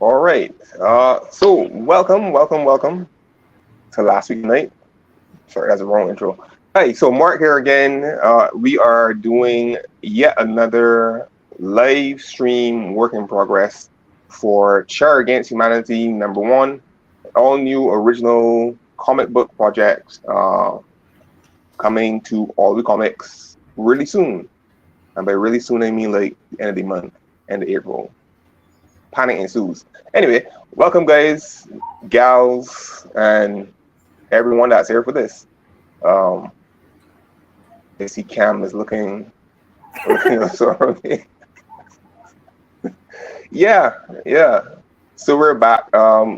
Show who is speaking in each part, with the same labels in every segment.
Speaker 1: All right. So welcome to last week night. Sorry, that's the wrong intro. Hey, so Mark here again. We are doing yet another live stream work in progress for C.H.A.R Against Humanity #1, all new original comic book projects coming to Alluhwi Comics really soon. And by really soon, I mean like the end of the month, end of April. Panic ensues. Anyway, welcome guys, gals, and everyone that's here for this. I see Cam is looking sorry. Yeah. So we're back.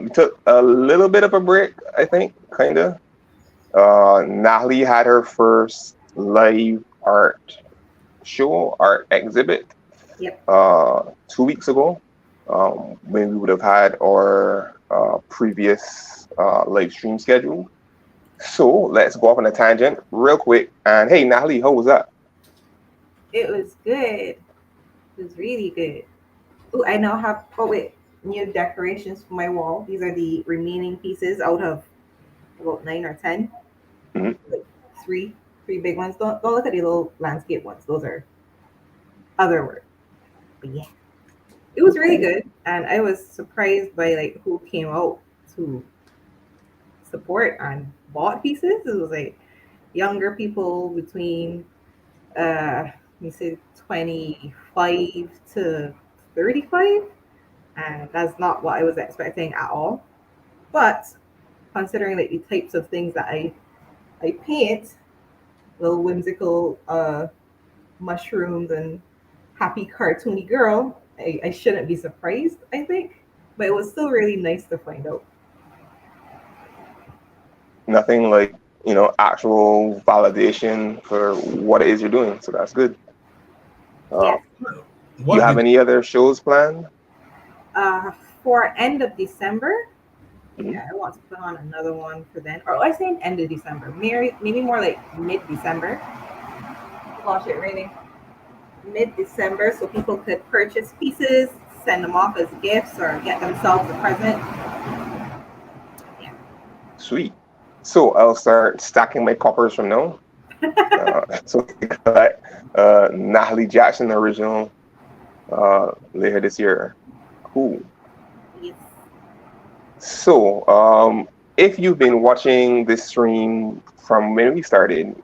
Speaker 1: We took a little bit of a break, I think, kinda. Natalie had her first live art exhibit.
Speaker 2: Yep.
Speaker 1: 2 weeks ago. When we would have had our previous live stream schedule. So let's go off on a tangent real quick. And hey, Natalie, how was that?
Speaker 2: It was good. It was really good. Oh, I now have new decorations for my wall. These are the remaining pieces out of about 9 or 10.
Speaker 1: Mm-hmm.
Speaker 2: Like three big ones. Don't look at the little landscape ones. Those are other work. But yeah, it was really good, and I was surprised by like who came out to support and bought pieces. It was like younger people between let me say 25 to 35, and that's not what I was expecting at all. But considering like the types of things that I paint, little whimsical mushrooms and happy cartoony girl, I shouldn't be surprised, I think. But it was still really nice to find out.
Speaker 1: Nothing like, actual validation for what it is you're doing. So that's good.
Speaker 2: Yes.
Speaker 1: You have any other shows planned?
Speaker 2: For end of December,
Speaker 1: Mm-hmm.
Speaker 2: yeah, I want to put on another one for then. Or I say end of December, maybe more like mid-December. Gosh, it raining. Mid-December, so people could purchase pieces, send them off as gifts, or get themselves a present. Yeah.
Speaker 1: Sweet. So I'll start stacking my coppers from now. So we got Natalie Jackson original later this year. Cool.
Speaker 2: Yes.
Speaker 1: So if you've been watching this stream from when we started,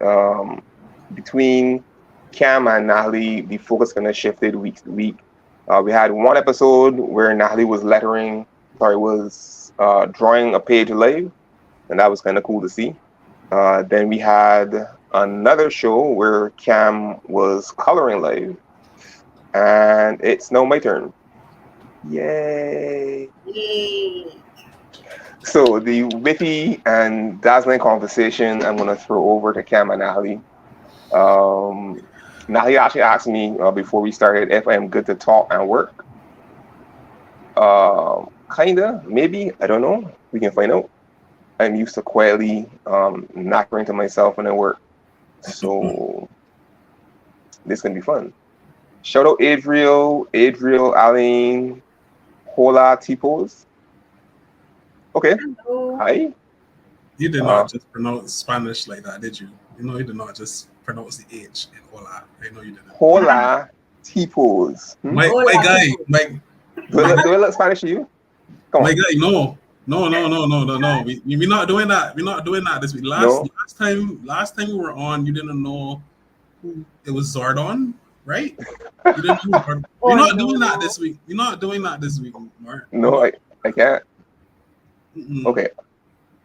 Speaker 1: between Cam and Natalie, the focus kind of shifted week to week. We had one episode where Natalie was drawing a page live, and that was kind of cool to see. Then we had another show where Cam was coloring live, and it's now my turn. Yay! So the witty and dazzling conversation I'm going to throw over to Cam and Natalie. Natalie actually asked me before we started if I am good to talk and work. Kinda, maybe, I don't know. We can find out. I'm used to quietly nattering to myself when I work. So this can be fun. Shout out Adriel, Aline, Hola, Tipos. Okay.
Speaker 2: Hello.
Speaker 1: Hi.
Speaker 3: You did not just pronounce Spanish like that, did you? You did not just pronounce the H in hola. I know you didn't.
Speaker 1: Hola, Tipos.
Speaker 3: My guy.
Speaker 1: Do I look Spanish to you? Come
Speaker 3: my
Speaker 1: on.
Speaker 3: guy, no. We're not doing that. We're not doing that this week. Last time we were on, you didn't know who it was Zordon, right? You didn't know Zordon. We're not doing that this week. We're not doing that this week, Mark.
Speaker 1: No, I can't. Okay.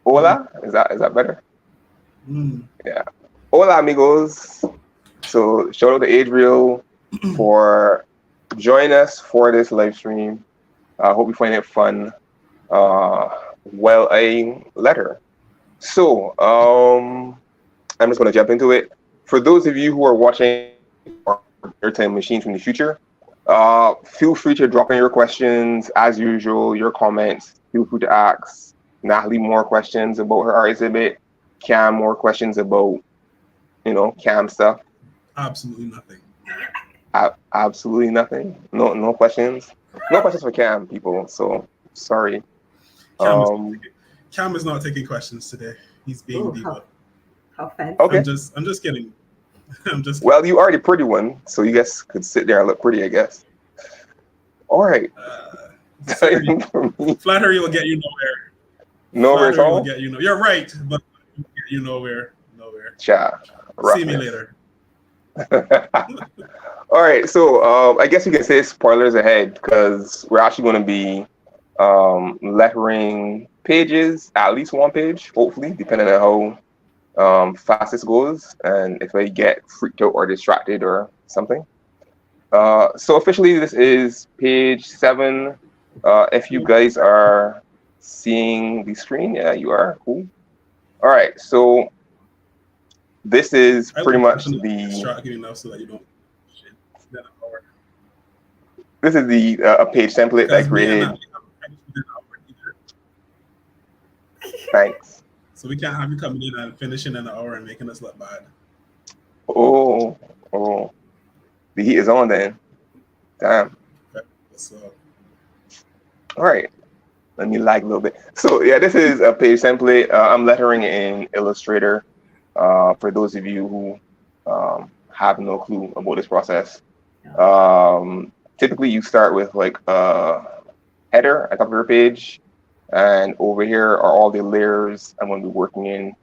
Speaker 1: Hola, is that better? Yeah. Hola, amigos. So shout out to Adriel for joining us for this live stream. I hope you find it fun. Well, I let her. So I'm just going to jump into it. For those of you who are watching Airtime Machines from the future, feel free to drop in your questions as usual, your comments. Feel free to ask Natalie more questions about her art exhibit, Cam more questions about, Cam stuff.
Speaker 3: Absolutely nothing.
Speaker 1: Absolutely nothing. No questions. No questions for Cam, people. So Sorry.
Speaker 3: Cam is not taking questions today. He's being diva.
Speaker 2: How fancy.
Speaker 1: Okay.
Speaker 3: I'm just kidding. I'm just kidding.
Speaker 1: Well, you are the pretty one, so you guys could sit there and look pretty, I guess. All right.
Speaker 3: Flattery will get you nowhere.
Speaker 1: Nowhere at all?
Speaker 3: Will get you You're right, but will get you nowhere.
Speaker 1: Cha.
Speaker 3: See me later.
Speaker 1: All right, so I guess you can say spoilers ahead because we're actually going to be lettering pages, at least one page, hopefully, depending on how fast this goes and if I get freaked out or distracted or something. So officially, this is page 7. If you guys are seeing the screen, yeah, you are. Cool. All right, so this is pretty much the.
Speaker 3: Enough so that you don't.
Speaker 1: This is the page template that I created. Thanks.
Speaker 3: So we can't have you coming in and finishing in an hour and making us look bad.
Speaker 1: Oh, the heat is on then. Damn.
Speaker 3: Okay, so.
Speaker 1: All right. Let me lag a little bit. So yeah, this is a page template. I'm lettering in Illustrator. For those of you who have no clue about this process. Typically you start with like a header at the top of your page, and over here are all the layers I'm going to be working in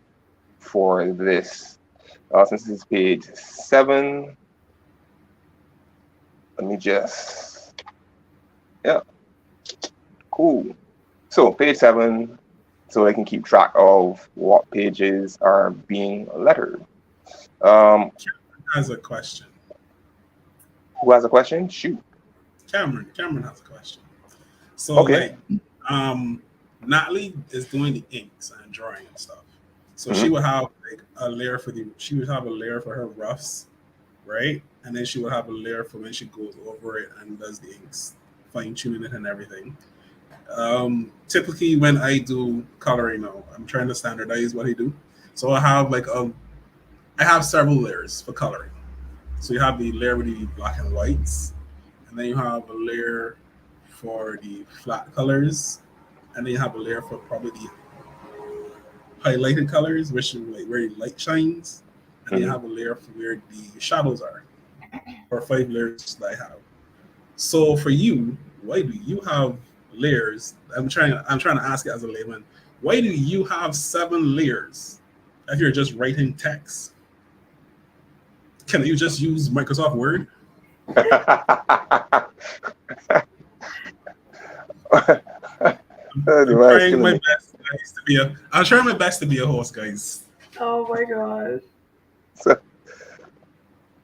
Speaker 1: for this. Since this is page 7, let me just, yeah, cool. So page 7, so I can keep track of what pages are being lettered.
Speaker 3: Cameron has a question.
Speaker 1: Who has a question? Shoot.
Speaker 3: Cameron has a question. So
Speaker 1: okay.
Speaker 3: Natalie is doing the inks and drawing and stuff. So she would have like a layer for her roughs, right? And then she would have a layer for when she goes over it and does the inks, fine tuning it and everything. Typically when I do coloring now, I'm trying to standardize what I do. So I have several layers for coloring. So you have the layer with the black and whites, and then you have a layer for the flat colors, and then you have a layer for probably the highlighted colors, which is like where the light shines, and then you have a layer for where the shadows are, or 5 layers that I have. So for you, why do you have layers? I'm trying to ask it as a layman. Why do you have 7 layers if you're just writing text? Can you just use Microsoft Word? I'm trying my best to be a host, guys.
Speaker 2: Oh my gosh.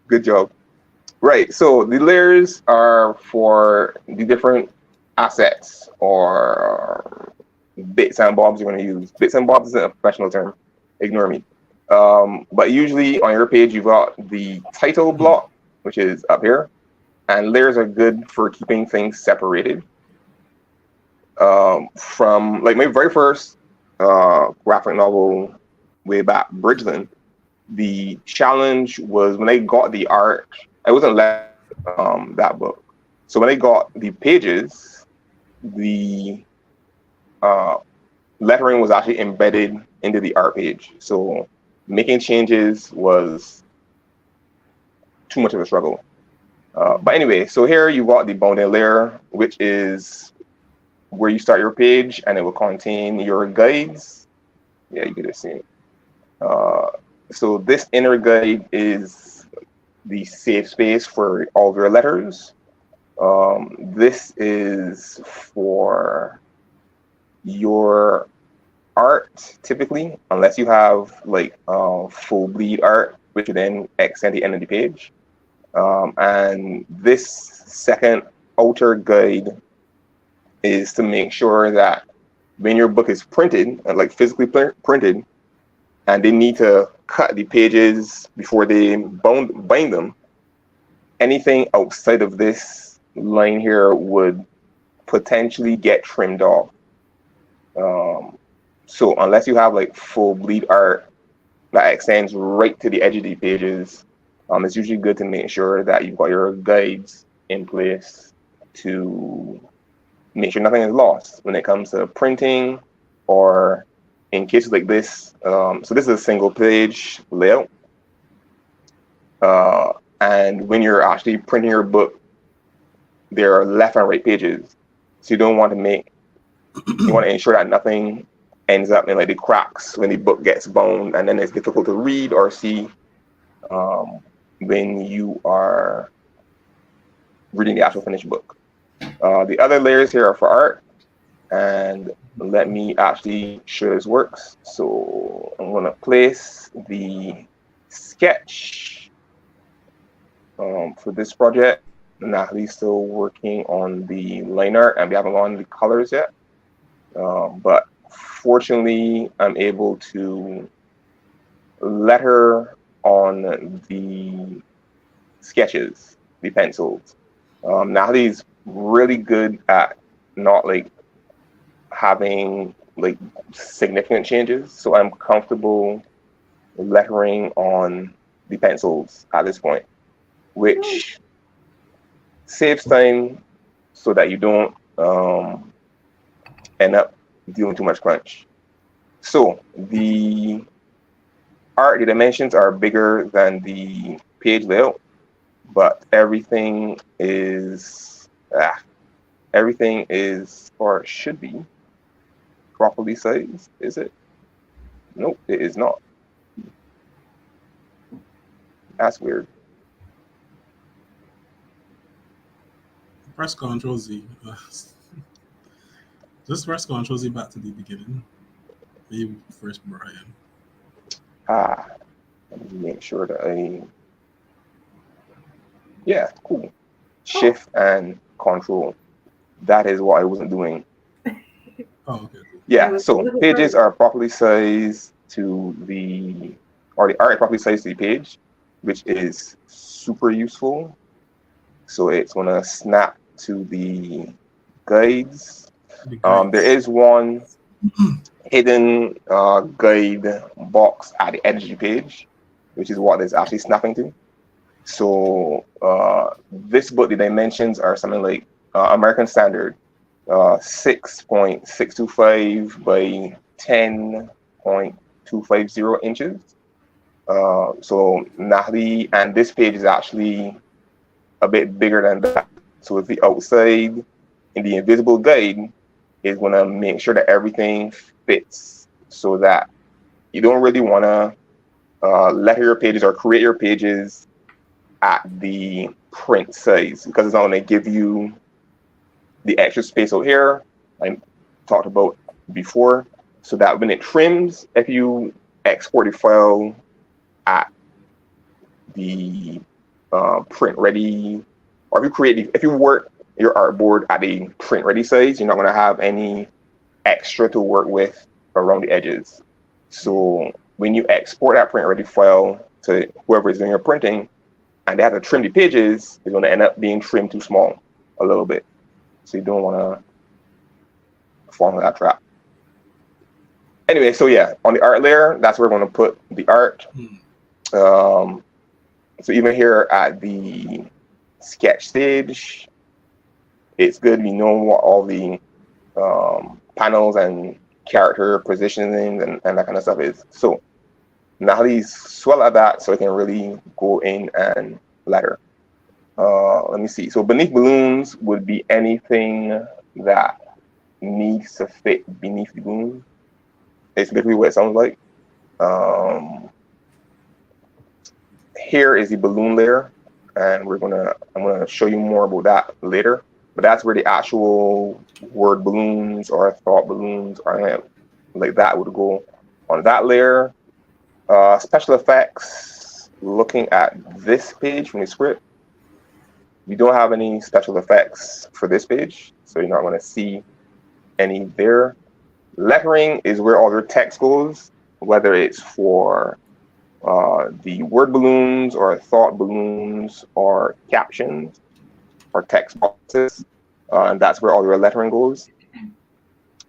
Speaker 1: Good job. Right, so the layers are for the different assets or bits and bobs you're going to use. Bits and bobs isn't a professional term. Ignore me. But usually on your page, you've got the title block, which is up here. And layers are good for keeping things separated. From like my very first graphic novel way back, Bridgeland, the challenge was when I got the art, I wasn't left that book. So when I got the pages, the lettering was actually embedded into the art page. So making changes was too much of a struggle. But anyway, so here you got the bounding layer, which is where you start your page, and it will contain your guides. Yeah, you get to see it. So this inner guide is the safe space for all of your letters. This is for your art, typically, unless you have like full bleed art, which would then extend the end of the page. And this second outer guide is to make sure that when your book is printed, like physically printed, and they need to cut the pages before they bind them, anything outside of this line here would potentially get trimmed off. So unless you have like full bleed art that extends right to the edge of the pages, it's usually good to make sure that you've got your guides in place to make sure nothing is lost when it comes to printing, or in cases like this. So this is a single page layout. And when you're actually printing your book, there are left and right pages. So you don't want to you want to ensure that nothing ends up in like the cracks when the book gets bound, and then it's difficult to read or see when you are reading the actual finished book. The other layers here are for art, and let me actually show this works. So I'm going to place the sketch for this project. Natalie's still working on the line art, and we haven't gone the colors yet. But fortunately, I'm able to letter on the sketches, the pencils. Natalie's really good at not like having like significant changes, so I'm comfortable lettering on the pencils at this point, which saves time so that you don't end up doing too much crunch. So the art, the dimensions are bigger than the page layout, but everything is or should be properly sized. Is it? Nope, it is not. That's weird.
Speaker 3: Press Ctrl Z. Just press Ctrl Z back to the beginning. Maybe first Brian.
Speaker 1: Let me make sure that yeah, cool. Shift and Control. That is what I wasn't doing.
Speaker 3: Oh, okay. Cool.
Speaker 1: Yeah, so pages are properly sized to the art is properly sized to the page, which is super useful. So it's gonna snap to the guides. There is one hidden guide box at the edge of the page, which is what it's actually snapping to. So this book, the dimensions are something like American Standard, 6.625 by 10.250 inches. So Natalie, and this page is actually a bit bigger than that. So the outside in the invisible guide is going to make sure that everything fits, so that you don't really want to letter your pages or create your pages at the print size, because it's not going to give you the extra space out here I talked about before, so that when it trims, if you export the file at the print ready, or if you work your artboard at a print ready size, you're not going to have any extra to work with around the edges. So when you export that print ready file to whoever is doing your printing, and they have to trim the pages, it's going to end up being trimmed too small a little bit. So you don't want to fall into that trap. Anyway, so yeah, on the art layer, that's where we're going to put the art. So even here at the sketch stage, it's good we know what all the panels and character positioning and that kind of stuff is. So Natalie's swell at that, so I can really go in and letter. Let me see. So beneath balloons would be anything that needs to fit beneath the balloon. It's literally what it sounds like. Here is the balloon layer, and I'm gonna show you more about that later. But that's where the actual word balloons or thought balloons or like that would go on that layer. Special effects, looking at this page from the script, we don't have any special effects for this page, so you're not going to see any there. Lettering is where all your text goes, whether it's for the word balloons or thought balloons or captions or text boxes, and that's where all your lettering goes.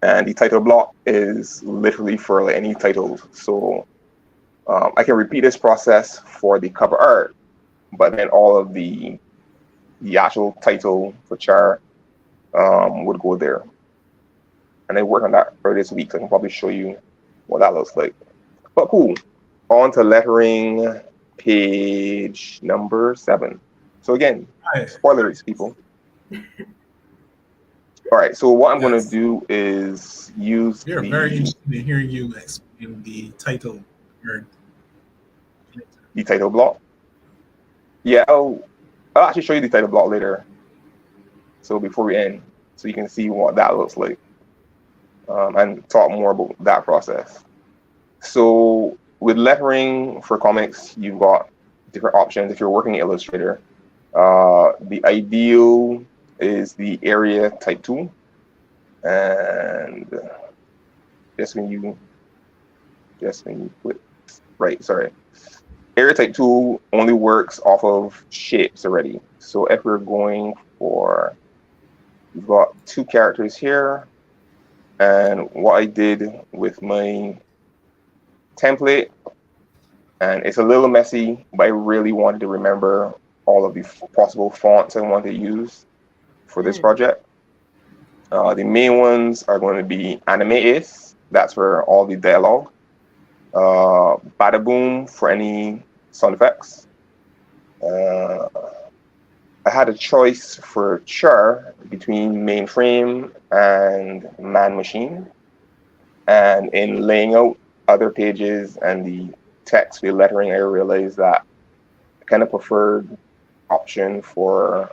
Speaker 1: And the title block is literally for like any titles. So I can repeat this process for the cover art, but then all of the actual title for C.H.A.R would go there. And I worked on that earlier this week, so I can probably show you what that looks like. But cool. On to lettering, page number 7. So again, spoilers, people. All right, so what I'm going to do is use
Speaker 3: We're very interested in hearing you explain the title.
Speaker 1: The title block? Yeah, I'll actually show you the title block later. So before we end, so you can see what that looks like. And talk more about that process. So with lettering for comics, you've got different options. If you're working in Illustrator, the ideal is the area type tool. And just when you put, right, sorry. Area type tool only works off of shapes already. So if we're going for, we've got 2 characters here. And what I did with my template, and it's a little messy, but I really wanted to remember all of the possible fonts I want to use for this project. The main ones are going to be animated. That's for all the dialogue. Bada Boom for any sound effects. I had a choice for C.H.A.R between mainframe and man machine. And in laying out other pages and the text with lettering, I realized that I kind of preferred option for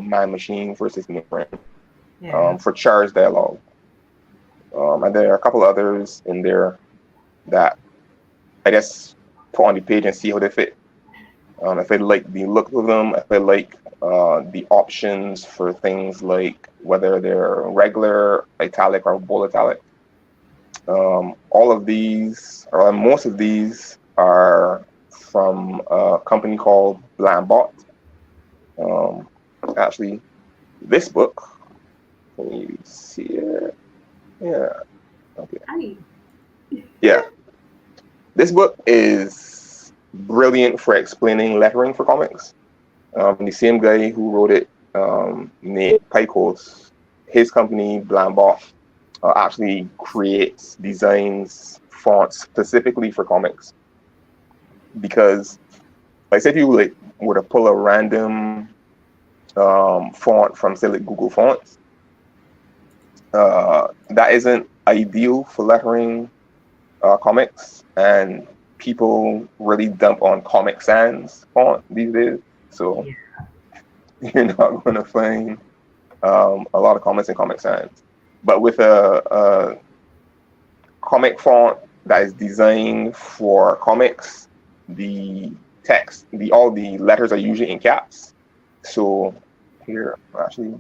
Speaker 1: man machine versus mainframe for C.H.A.R's dialogue. And there are a couple others in there that I just put on the page and see how they fit. If I like the look of them, if I like the options for things like whether they're regular, italic, or bold italic. All of these, or most of these, are from a company called Blambot. Actually, this book, can you see it? Yeah. Okay. Yeah. This book is brilliant for explaining lettering for comics. The same guy who wrote it, Nate Pykos, his company, Blambot, actually creates designs, fonts specifically for comics. Because, like, say if you were to pull a random font from, say, like Google Fonts, that isn't ideal for lettering comics, and people really dump on Comic Sans font these days. So you're not going to find a lot of comments in Comic Sans. But with a comic font that is designed for comics, the text, all the letters are usually in caps. So here, actually,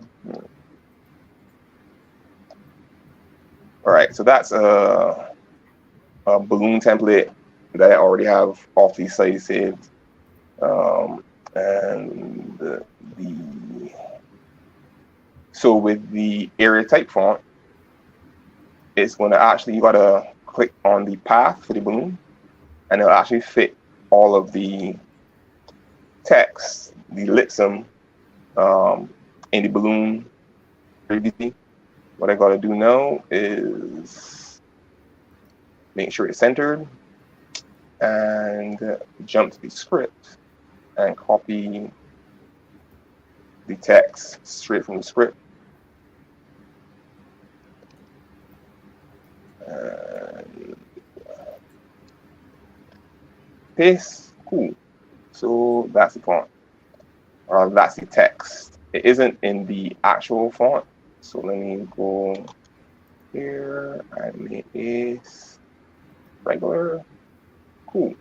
Speaker 1: all right. So that's a balloon template that I already have off these sites saved, and so with the area type font, it's going to actually, you got to click on the path for the balloon, and it'll actually fit all of the text, the litsum, in the balloon. What I got to do now is make sure it's centered and jump to the script and copy the text straight from the script. And paste. Cool. So that's the font. That's the text. It isn't in the actual font. So let me go here and make it regular. Cool.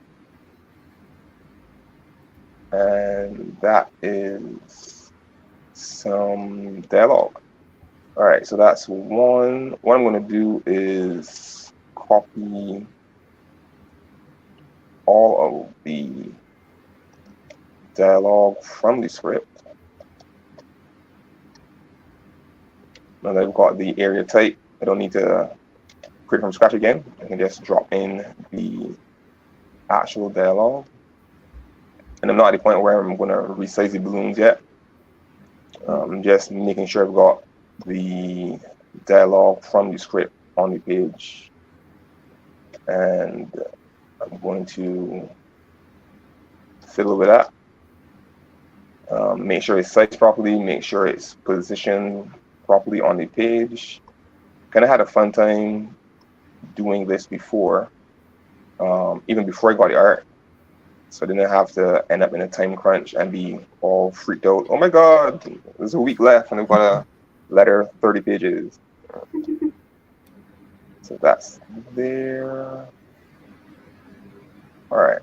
Speaker 1: And that is some dialogue. All right, so that's one. What I'm going to do is copy all of the dialogue from the script. Now that I've got the area type, I don't need to create from scratch again. I can just drop in the actual dialogue. And I'm not at the point where I'm going to resize the balloons yet. I'm just making sure I've got the dialogue from the script on the page, and I'm going to fiddle with that. Make sure it's sized properly, make sure it's positioned properly on the page. Kind of had a fun time doing this before, even before I got the art. So I didn't have to end up in a time crunch and be all freaked out. Oh my God, there's a week left and I've got a letter 30 pages. So that's there. All right.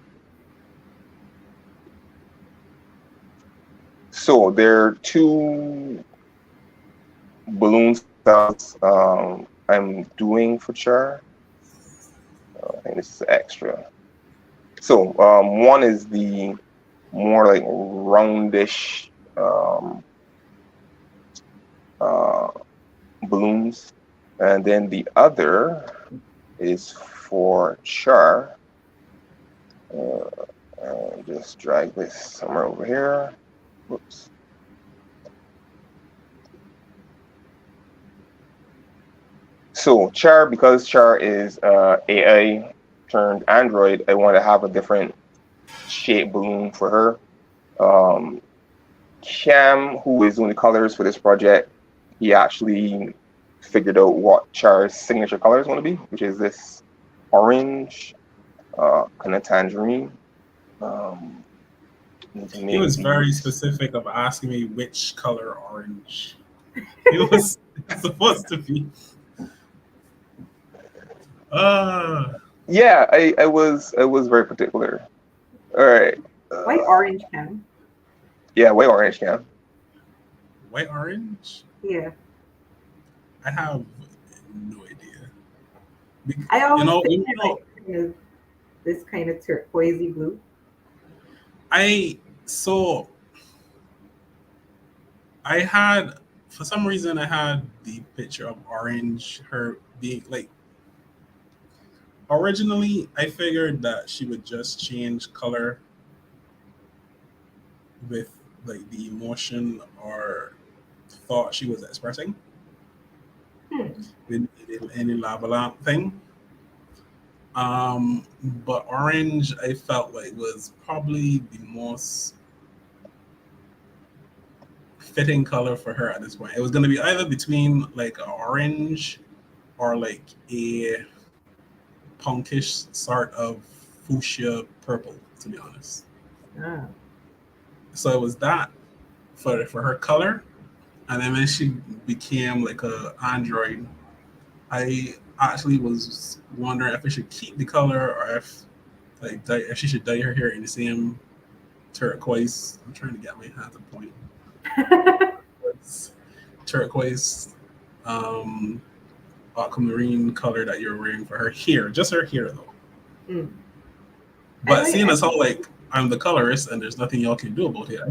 Speaker 1: So there are two balloon styles I'm doing for C.H.A.R. I think this is extra. So one is the more like roundish balloons, and then the other is for C.H.A.R. And just drag this somewhere over here. Whoops. So C.H.A.R, because C.H.A.R is AI turned Android, I want to have a different shape balloon for her. Cam, who is doing the colors for this project, he actually figured out what C.H.A.R's signature color is going to be, which is this orange, kind of tangerine.
Speaker 3: He was very specific of asking me which color orange. He was supposed to be.
Speaker 1: Yeah, I was very particular. All right.
Speaker 2: Why orange, Cam?
Speaker 1: Yeah, why orange, Cam?
Speaker 3: White orange?
Speaker 2: Yeah.
Speaker 3: I have no idea.
Speaker 2: I always picture like this kind of turquoisey blue.
Speaker 3: I had, for some reason, I had the picture of orange, her being like, originally, I figured that she would just change color with like the emotion or thought she was expressing. With any lava lamp thing. But orange, I felt like was probably the most fitting color for her at this point. It was going to be either between like an orange or like a punkish sort of fuchsia purple, to be honest.
Speaker 2: Ah.
Speaker 3: So it was that for her color, and then when she became like a android, I actually was wondering if I should keep the color or if she should dye her hair in the same turquoise. I'm trying to get my hands on point. Turquoise, aquamarine color that you're wearing for her hair, just her hair though. But seeing as how like I'm the colorist and there's nothing y'all can do about it,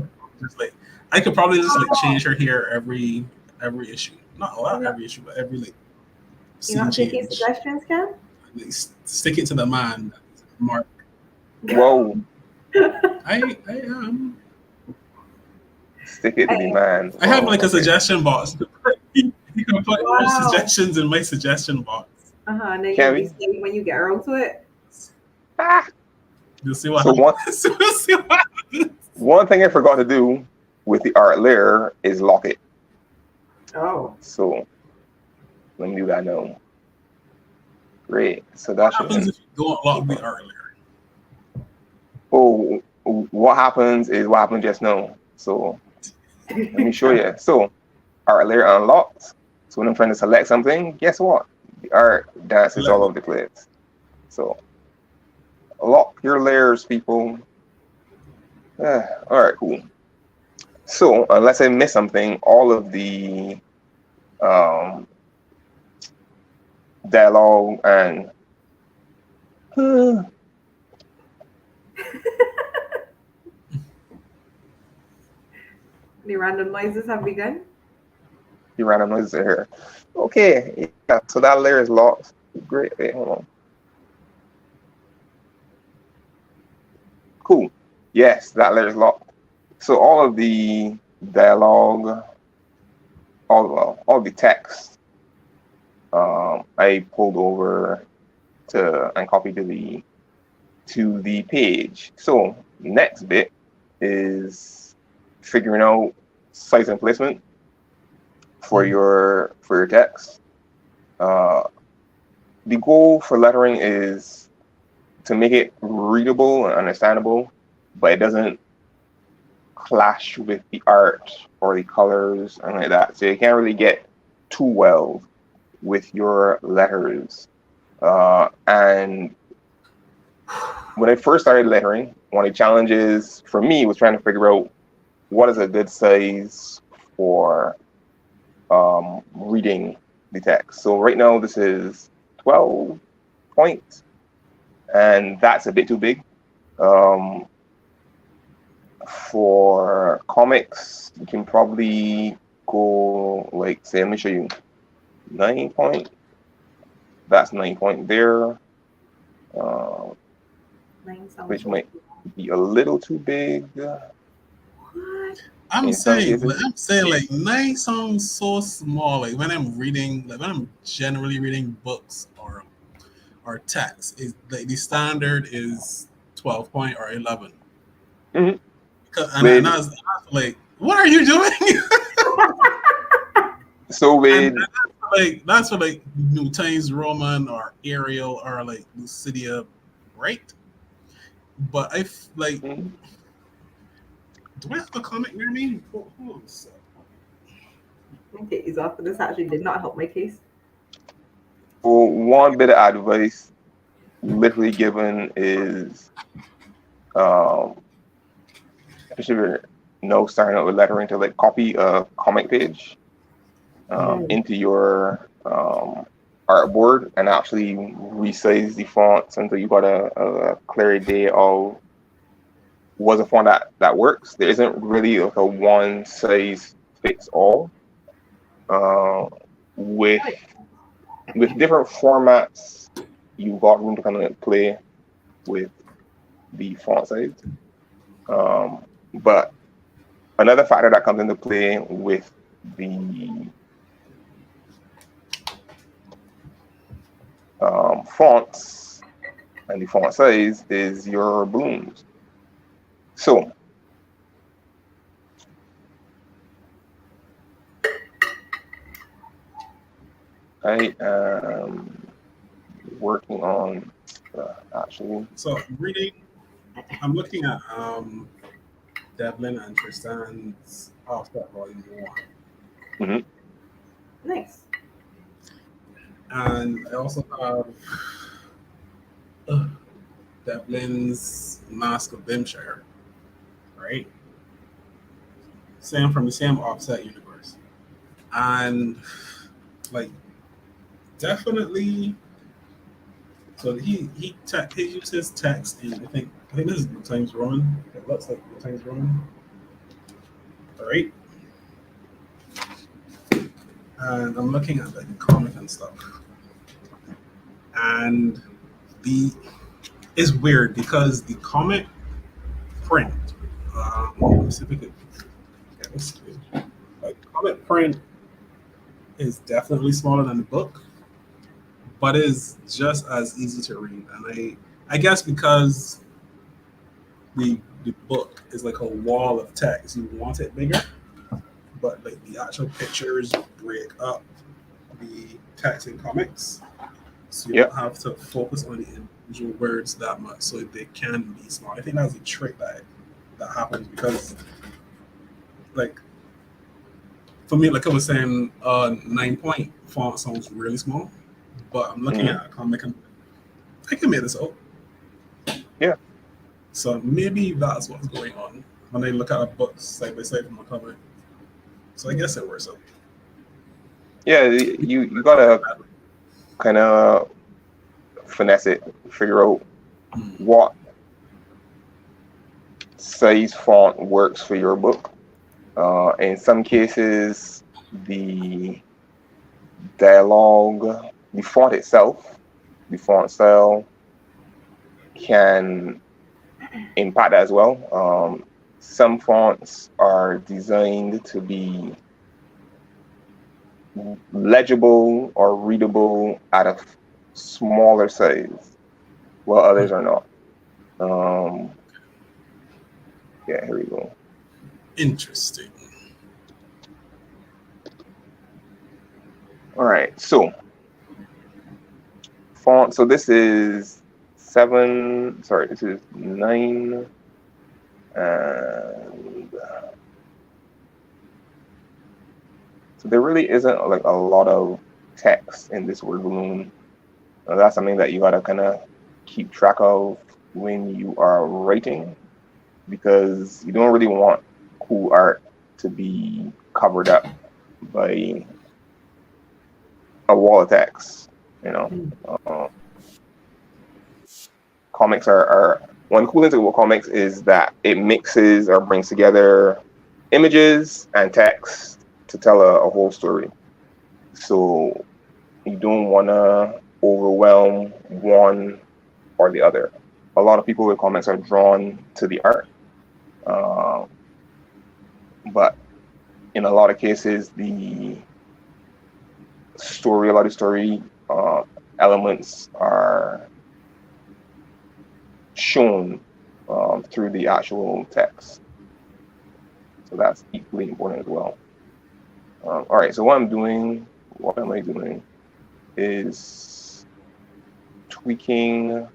Speaker 3: just like I could probably just like change her hair every issue. Not a lot every issue, but every like
Speaker 2: scene change. Suggestions, Cam?
Speaker 3: Like, stick it to the man, Marc.
Speaker 1: Whoa.
Speaker 3: I am.
Speaker 1: Stick it to the man.
Speaker 3: I have like a suggestion box. You can put your suggestions in my suggestion box.
Speaker 2: And then you'll be saving when you get around to it.
Speaker 3: You'll see what
Speaker 1: happens. One thing I forgot to do with the art layer is lock it.
Speaker 2: Oh.
Speaker 1: So let me do that now. Great. So that
Speaker 3: what happens if you don't lock the art layer?
Speaker 1: Oh, what happens is what happened just now. So let me show you. So art layer unlocked. So when I'm trying to select something, guess what? The art dances all over the place. So lock your layers, people. All right, cool. So unless I miss something, all of the dialogue and
Speaker 2: the random noises have begun.
Speaker 1: The random noises are here. Okay, yeah. So that layer is locked. Great. Wait, hold on. Cool. Yes, that layer is locked. So all of the dialogue, all the text I pulled over and copied to the page. So next bit is figuring out size and placement for your text. The goal for lettering is to make it readable and understandable, but it doesn't clash with the art or the colors and like that. So you can't really get too well with your letters. And when I first started lettering, one of the challenges for me was trying to figure out what is a good size for reading the text. So right now this is 12 points, and that's a bit too big. For comics, you can probably go like, say, let me show you 9 point. That's 9 point there, which might be a little too big.
Speaker 2: What?
Speaker 3: I'm saying like 9 sounds so small. Like when I'm reading, like when I'm generally reading books or text, is like the standard is 12 point or 11.
Speaker 1: Mm-hmm.
Speaker 3: And I was like, what are you doing?
Speaker 1: So with
Speaker 3: that's for like New Times Roman or Arial or like Lucidia, right? But I like.
Speaker 1: Mm-hmm.
Speaker 3: Do I have a comic near me? Hold on a sec.
Speaker 2: Okay, he's off. This actually did not help my case.
Speaker 1: Well, one bit of advice literally given is, especially starting out with lettering, to like copy a comic page into your artboard and actually resize the fonts until you got a clear idea of what's a font that works. There isn't really like a one size fits all. With different formats, you've got room to kind of play with the font size. But another factor that comes into play with the fonts and the font size is your balloons. So I am working on actually.
Speaker 3: So I'm looking at Devlin and Tristan's Offset Volume 1.
Speaker 1: Mm-hmm.
Speaker 2: Nice.
Speaker 3: And I also have Devlin's Mask of Bimshire, right? From the same Offset universe. And like definitely, so he uses text in I think this is New Times Roman. It looks like New Times Roman. All right. And I'm looking at like the comic and stuff. And it's weird because the comic print, specifically, like comic print is definitely smaller than the book, but is just as easy to read. And I guess because the book is like a wall of text, you want it bigger, but like the actual pictures break up the text in comics, so you don't have to focus on the individual words that much, so they can be small. I think that's a trick that happens because, like, for me, like I was saying, 9 point font sounds really small, but I'm looking at a comic and I can make this out.
Speaker 1: Yeah.
Speaker 3: So maybe that's what's going on when I look at a book side by side from a comic. So I guess it works out.
Speaker 1: Yeah, you gotta kind of finesse it, figure out what size font works for your book. In some cases, the dialogue, the font itself, the font style can impact that as well. Some fonts are designed to be legible or readable at a smaller size, while others are not. Yeah, here we go.
Speaker 3: Interesting.
Speaker 1: All right, so font. So this is 7. Sorry, this is 9. And so there really isn't like a lot of text in this word balloon. That's something that you gotta kind of keep track of when you are writing, because you don't really want cool art to be covered up by a wall of text. You know, comics are one cool thing about comics is that it mixes or brings together images and text to tell a whole story. So you don't want to overwhelm one or the other. A lot of people with comics are drawn to the art, but in a lot of cases, a lot of story elements are shown through the actual text. So that's equally important as well. All right, so what am I doing is tweaking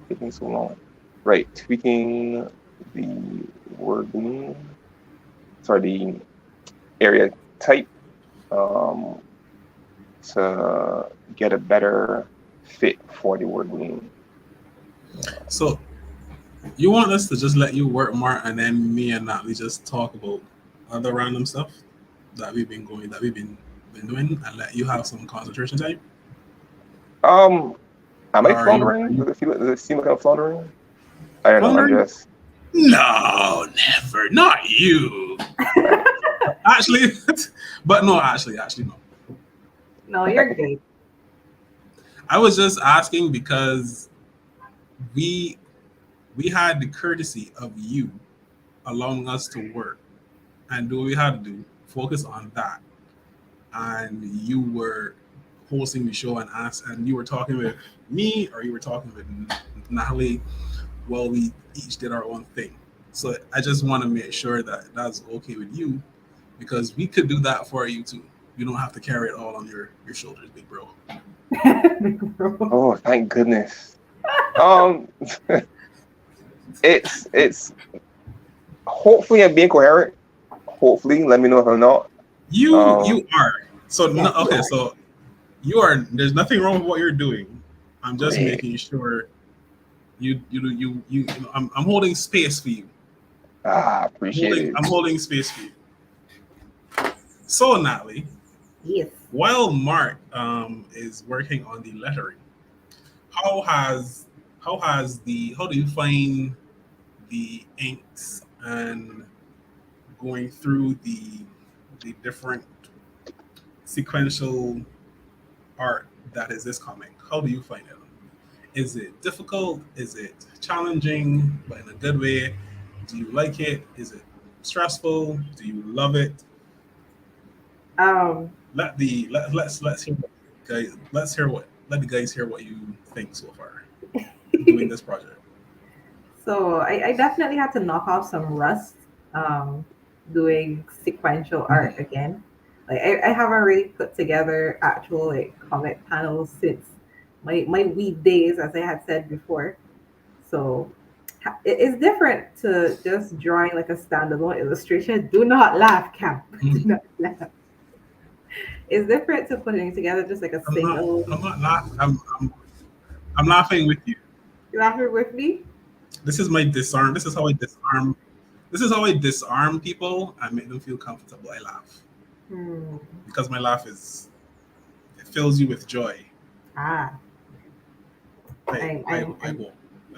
Speaker 1: taking so long. Right, tweaking the wording, the area type to get a better fit for the wording.
Speaker 3: So you want us to just let you work more, and then me and Natalie just talk about other random stuff that we've been doing, and let you have some concentration time?
Speaker 1: Am I
Speaker 3: Or
Speaker 1: floundering? Does it seem like I'm floundering? I don't know. I'm
Speaker 3: floundering?
Speaker 1: just.
Speaker 3: No, never. Not you. Actually, but no, actually no.
Speaker 2: No, you're good.
Speaker 3: I was just asking because we had the courtesy of you allowing us to work and do what we had to do, focus on that. And you were hosting the show and you were talking with me or you were talking with Natalie. Well, we each did our own thing. So I just want to make sure that that's okay with you, because we could do that for you too. You don't have to carry it all on your shoulders, big bro.
Speaker 1: Oh, thank goodness. It's hopefully I'm being coherent. Hopefully, let me know if I'm not.
Speaker 3: You are. So
Speaker 2: yes,
Speaker 3: okay, so you are. There's nothing wrong with what you're doing. I'm just
Speaker 1: Great.
Speaker 3: making sure you know, I'm holding space for you.
Speaker 1: Appreciate it.
Speaker 3: I'm holding space for you. So Natalie,
Speaker 2: yes.
Speaker 3: while Marc is working on the lettering, how do you find the inks and going through the different sequential art that is this comic? How do you find it? Is it difficult? Is it challenging, but in a good way? Do you like it? Is it stressful? Do you love it? Let's hear what guys. Let the guys hear what you think so far doing this project.
Speaker 2: So I definitely had to knock off some rust doing sequential art again. Like I haven't really put together actual like comic panels since my weed days, as I had said before. So it's different to just drawing like a standalone illustration. Do not laugh, Camp. Do not laugh. It's different to putting together just like a single.
Speaker 3: I'm not laughing. I'm laughing with you.
Speaker 2: You laughing with me?
Speaker 3: This is my disarm. This is how I disarm. This is how I disarm people and make them feel comfortable. I laugh because my laugh it fills you with joy.
Speaker 2: I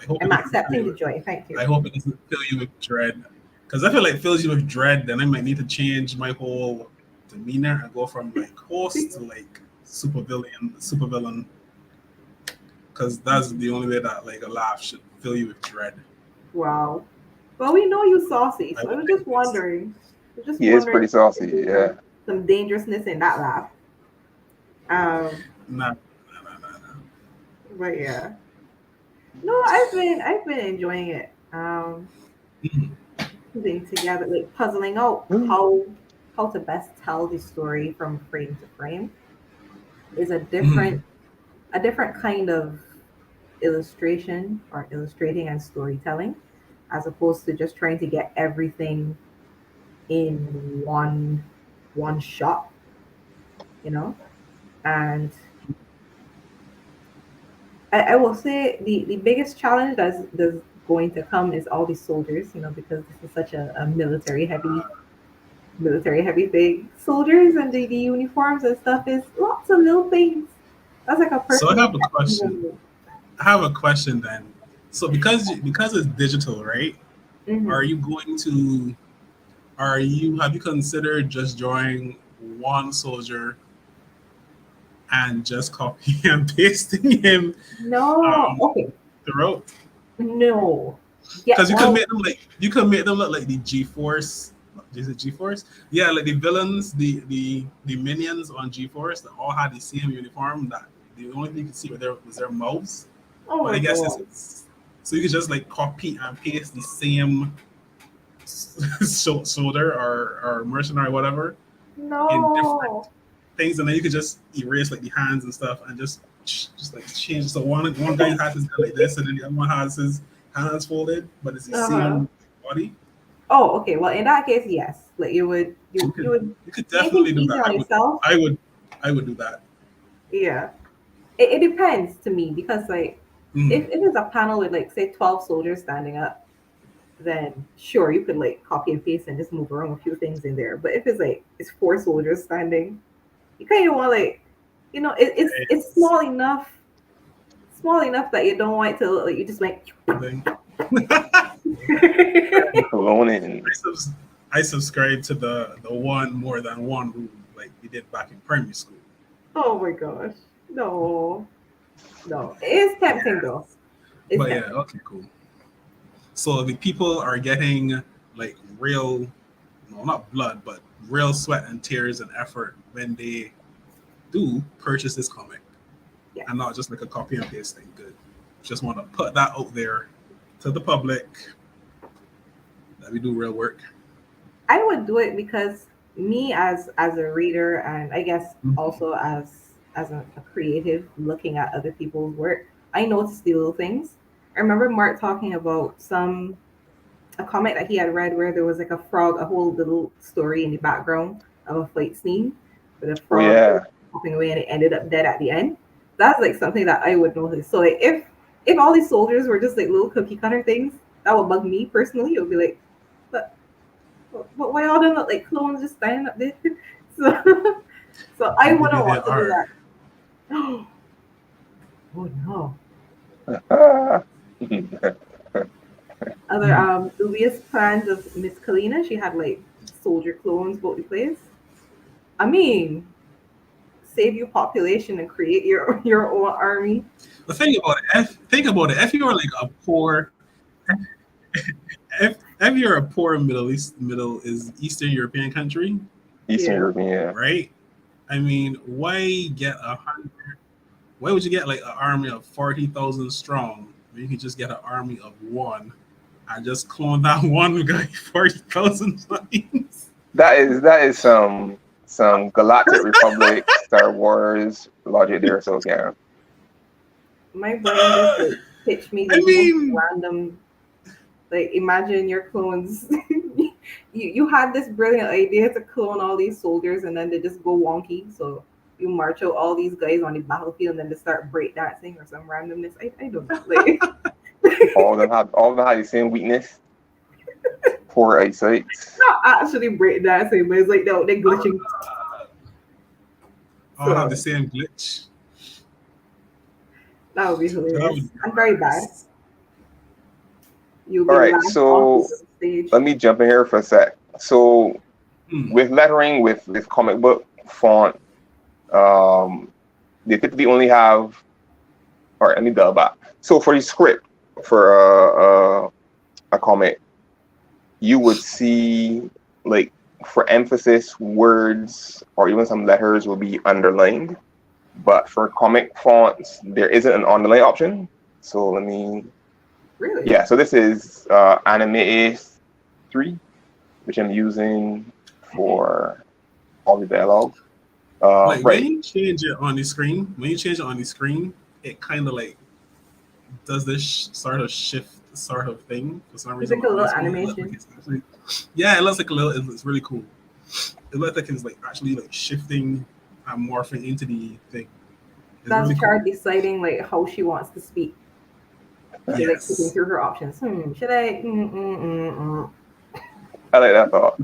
Speaker 3: hope.
Speaker 2: I'm accepting the joy. Thank you.
Speaker 3: I hope it doesn't fill you with dread, because I feel like it fills you with dread. Then I might need to change my whole demeanor and go from like host to like supervillain, because that's the only way that like a laugh should fill you with dread.
Speaker 2: Wow. Well, we know you saucy, so I was just wondering.
Speaker 1: He is pretty saucy, yeah.
Speaker 2: Some dangerousness in that laugh.
Speaker 3: Nah.
Speaker 2: But yeah. No, I've been enjoying it. Putting together, like puzzling out how to best tell the story from frame to frame is a different kind of illustration or illustrating and storytelling, as opposed to just trying to get everything in one shot, you know. And I will say the biggest challenge that's going to come is all these soldiers, you know, because this is such a military heavy thing. Soldiers and the uniforms and stuff is lots of little things. That's like a
Speaker 3: So I
Speaker 2: personal
Speaker 3: have a question. I have a question then. So because it's digital, right? Are you going to have you considered just drawing one soldier and just copy and pasting him
Speaker 2: No. Okay.
Speaker 3: throughout?
Speaker 2: No. Yeah.
Speaker 3: Because you can make them look like the G-Force. Is it G-Force? Yeah, like the villains, the minions on G-Force that all had the same uniform. That the only thing you could see was their mouths.
Speaker 2: Oh
Speaker 3: But
Speaker 2: my
Speaker 3: I guess
Speaker 2: God.
Speaker 3: it's so you could just like copy and paste the same soldier or mercenary or whatever in different
Speaker 2: No.
Speaker 3: things, and then you could just erase like the hands and stuff and just like change. So one guy has his head like this, and then the other one has his hands folded, but it's the same body.
Speaker 2: Oh, okay. Well, in that case, yes. Like you would
Speaker 3: You could
Speaker 2: make
Speaker 3: definitely
Speaker 2: things
Speaker 3: do
Speaker 2: easier
Speaker 3: that.
Speaker 2: on yourself.
Speaker 3: I would do that.
Speaker 2: Yeah. It depends to me because like if it's a panel with like say 12 soldiers standing up, then sure you could like copy and paste and just move around a few things in there. But if it's like it's 4 soldiers standing, you kind of want like, you know, it's small enough that you don't want it to look like you just like.
Speaker 3: I subscribe to the one more than one rule like we did back in primary school.
Speaker 2: Oh my gosh. No. It's tempting though.
Speaker 3: But yeah, okay, cool. So the people are getting like real, no, not blood, but real sweat and tears and effort when they do purchase this comic, and not just like a copy and paste thing. Good. Just want to put that out there to the public that we do real work.
Speaker 2: I would do it because me as a reader and I guess also as a creative looking at other people's work, I notice the little things. I remember Mark talking about a comic that he had read where there was like a frog, a whole little story in the background of a fight scene with a frog hopping away and it ended up dead at the end. That's like something that I would notice. So like if all these soldiers were just like little cookie cutter things, that would bug me personally. It would be like, but why all them look like clones just standing up there? So I wouldn't want to do that. Oh no. Other dubious plans of Miss Kalina, she had like soldier clones both the place. I mean, save your population and create your own army.
Speaker 3: But think about it. If you are like a poor, if you're a poor Middle Eastern European country,
Speaker 1: European,
Speaker 3: right? I mean, why would you get like an army of 40,000 strong when you could just get an army of one and just clone that one guy 40,000 times?
Speaker 1: That is some Galactic Republic, Star Wars logic there. So yeah.
Speaker 2: My brain just like pitched me the most random. Like imagine your clones. you had this brilliant idea to clone all these soldiers, and then they just go wonky. So you march out all these guys on the battlefield, and then they start breakdancing or some randomness. I don't know. Like
Speaker 1: all of them have the same weakness. Poor eyesight.
Speaker 2: Not actually breakdancing, but it's like no, they're glitching.
Speaker 3: All have the same glitch.
Speaker 2: That would be hilarious. I'm very bad.
Speaker 1: All right, so let me jump in here for a sec. So with lettering, with comic book font, they typically only have. All right, let me double back. So for the script for a comic, you would see, like, for emphasis, words or even some letters will be underlined. But for comic fonts, there isn't an underline option. So let me,
Speaker 2: Really?
Speaker 1: yeah, so this is Anime 3, which I'm using for all the dialogue.
Speaker 3: Like when
Speaker 1: Right.
Speaker 3: you change it on the screen, it kind of like does this sort of shift sort of thing for some
Speaker 2: It's
Speaker 3: reason.
Speaker 2: like a
Speaker 3: On my
Speaker 2: little
Speaker 3: screen, it looks like
Speaker 2: animation.
Speaker 3: it's actually, yeah, it looks like a little. It's really cool. It looks like it's like actually like shifting and morphing into the thing. It's
Speaker 2: That's
Speaker 3: really cool.
Speaker 2: C.H.A.R deciding like how she wants to speak. She's like clicking
Speaker 3: Yes.
Speaker 2: through her options. Should I?
Speaker 1: I like that thought.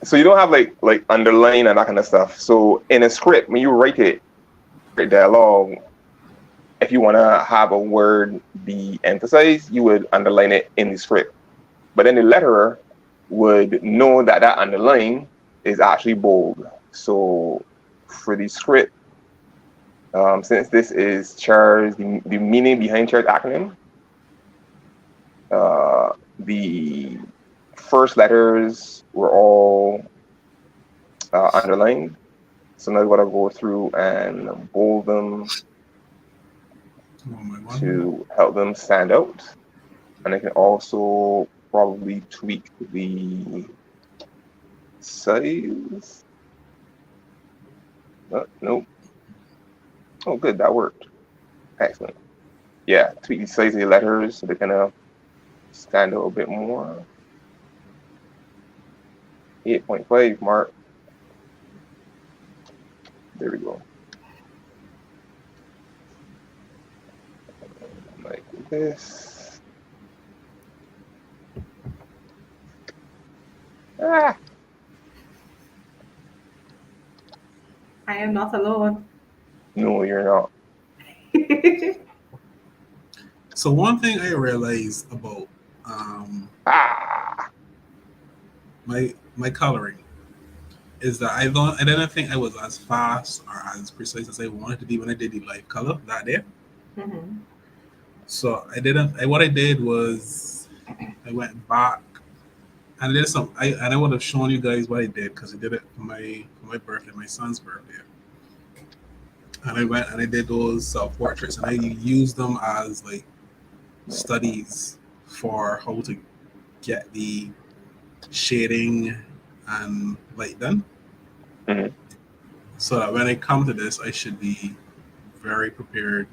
Speaker 1: So you don't have like underline and that kind of stuff. So in a script, when you write it, write dialogue, if you want to have a word be emphasized, you would underline it in the script. But then the letterer would know that that underline is actually bold. So for the script, since this is C.H.A.R.'s, the meaning behind C.H.A.R.'s acronym, the first letters were all underlined. So now I'm going to go through and bold them to help them stand out. And I can also probably tweak the size. Nope. Oh, good. That worked. Excellent. Yeah, tweak the size of the letters so they kind of stand out a bit more. 8.5, Marc. There we go. Like this. Ah.
Speaker 2: I am not alone.
Speaker 1: No, you're not.
Speaker 3: So one thing I realized about my coloring is that I didn't think I was as fast or as precise as I wanted to be when I did the live color that day.
Speaker 2: Mm-hmm.
Speaker 3: So what I did was I went back and I did some. I would have shown you guys what I did because I did it for my birthday, my son's birthday. And I went and I did those self portraits and I used them as like studies for how to get the shading and light done.
Speaker 1: Mm-hmm.
Speaker 3: So that when I come to this, I should be very prepared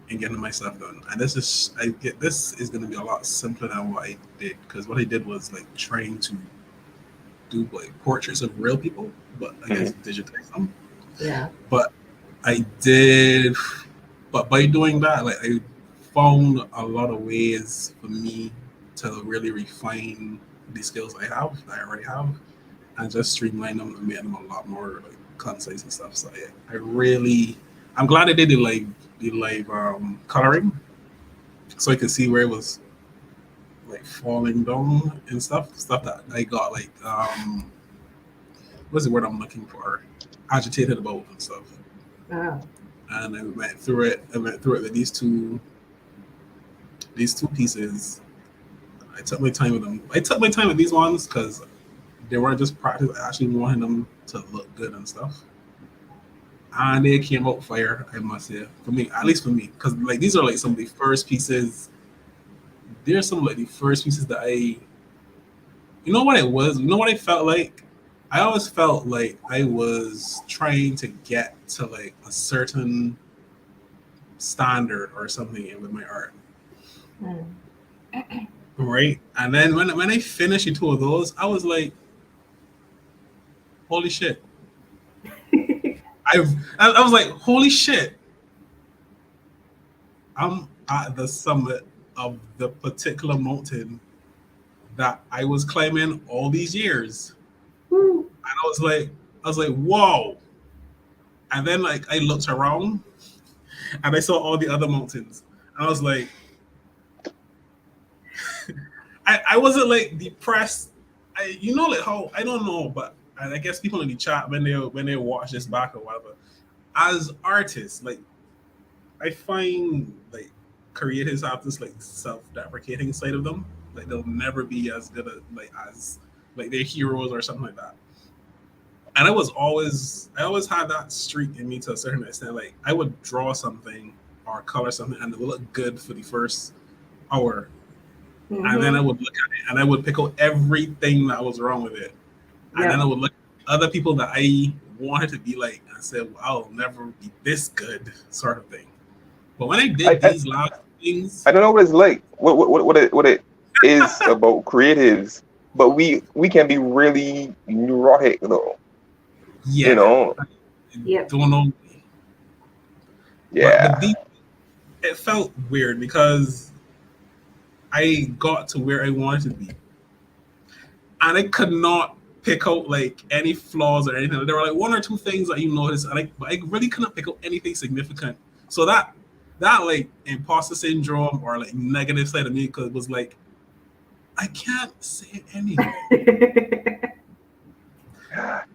Speaker 3: in getting my stuff done. And this is going to be a lot simpler than what I did because what I did was like trying to do like portraits of real people, but I guess digitize them.
Speaker 2: Yeah.
Speaker 3: But I did, but by doing that, like I found a lot of ways for me to really refine the skills that I already have, and just streamline them and make them a lot more like concise and stuff. So yeah, I'm glad I did the live coloring, so I could see where it was like falling down and stuff that I got like what's the word I'm looking for? Agitated about and stuff.
Speaker 2: Oh.
Speaker 3: And I went through it. With these two pieces. I took my time with them. I took my time with these ones because they weren't just practice. I actually wanted them to look good and stuff. And they came out fire, I must say. For me, at least for me, because like these are like some of the first pieces. They're some of like the first pieces that you know what it was. You know what I felt like. I always felt like I was trying to get to like a certain standard or something with my art. Right. And then when I finished the two of those, I was like, holy shit. I was like, holy shit. I'm at the summit of the particular mountain that I was climbing all these years. And I was like, whoa. And then like I looked around and I saw all the other mountains. And I was like, I wasn't like depressed. You know, like how I don't know, but I guess people in the chat when they watch this back or whatever, as artists, like I find like creators have this like self-deprecating side of them. Like they'll never be as good as like their heroes or something like that. And I always had that streak in me to a certain extent. Like I would draw something or color something and it would look good for the first hour. And then I would look at it and I would pick out everything that was wrong with it. And then I would look at other people that I wanted to be like and say, well, I'll never be this good, sort of thing. But when I did these last things,
Speaker 1: I don't know what it's like, what it is about creatives, but we can be really neurotic though.
Speaker 3: yeah,
Speaker 1: you know.
Speaker 3: Don't know.
Speaker 1: Yeah.
Speaker 3: But it felt weird because I got to where I wanted to be, and I could not pick out like any flaws or anything. There were like one or two things that you noticed, and I really couldn't pick out anything significant. So that like imposter syndrome or like negative side of me was like, I can't say anything.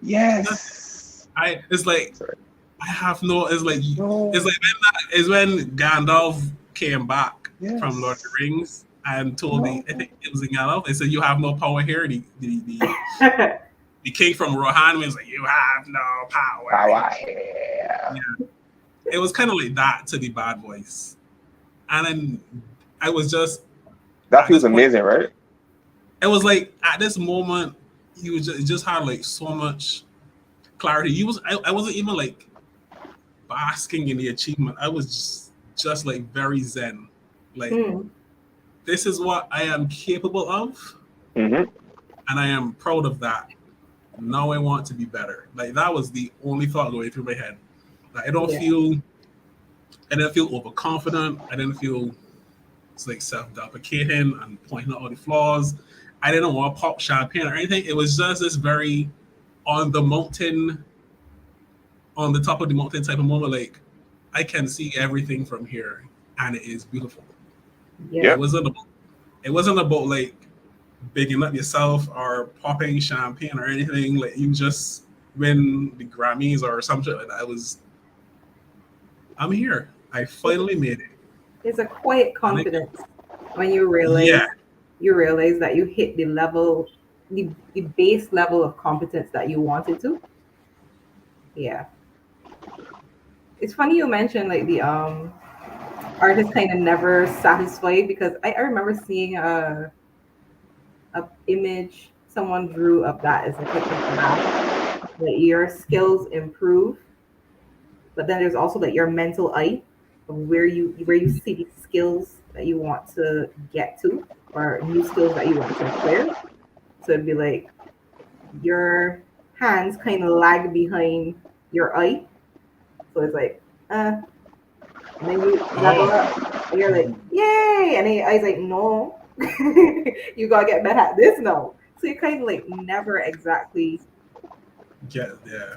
Speaker 1: Yes.
Speaker 3: It's like
Speaker 1: Sorry.
Speaker 3: I have no. It's like it's when Gandalf came back from Lord of the Rings and told I think it was Gandalf. They said you have no power here. The king from Rohan was like, you have no power here. Yeah. It was kind of like that to the bad voice, and then I was just
Speaker 1: that feels amazing, right?
Speaker 3: It was like at this moment you just had like so much clarity. I wasn't even like basking in the achievement. I was just like very zen. Like this is what I am capable of, and I am proud of that. Now I want to be better. Like that was the only thought going through my head. Like I didn't feel overconfident. I didn't feel like self-deprecating and pointing out all the flaws. I didn't want to pop champagne or anything. It was just this very on the top of the mountain type of moment. Like I can see everything from here, and it is beautiful.
Speaker 1: Yeah.
Speaker 3: It wasn't about like bigging up yourself or popping champagne or anything. Like you just win the Grammys or something like that. I'm here. I finally made it.
Speaker 2: It's a quiet confidence when you realize that you hit the level, the base level of competence that you wanted to. Yeah. It's funny you mentioned like the artist kind of never satisfied, because I remember seeing a image someone drew of that as like a graph that your skills improve, but then there's also like your mental eye of where you see the skills that you want to get to or new skills that you want to acquire. So it'd be like your hands kind of lag behind your eye. So it's like, and then you level up and you're like, yay! And the eye's like, no, you gotta get better at this now. So you're kind of like never exactly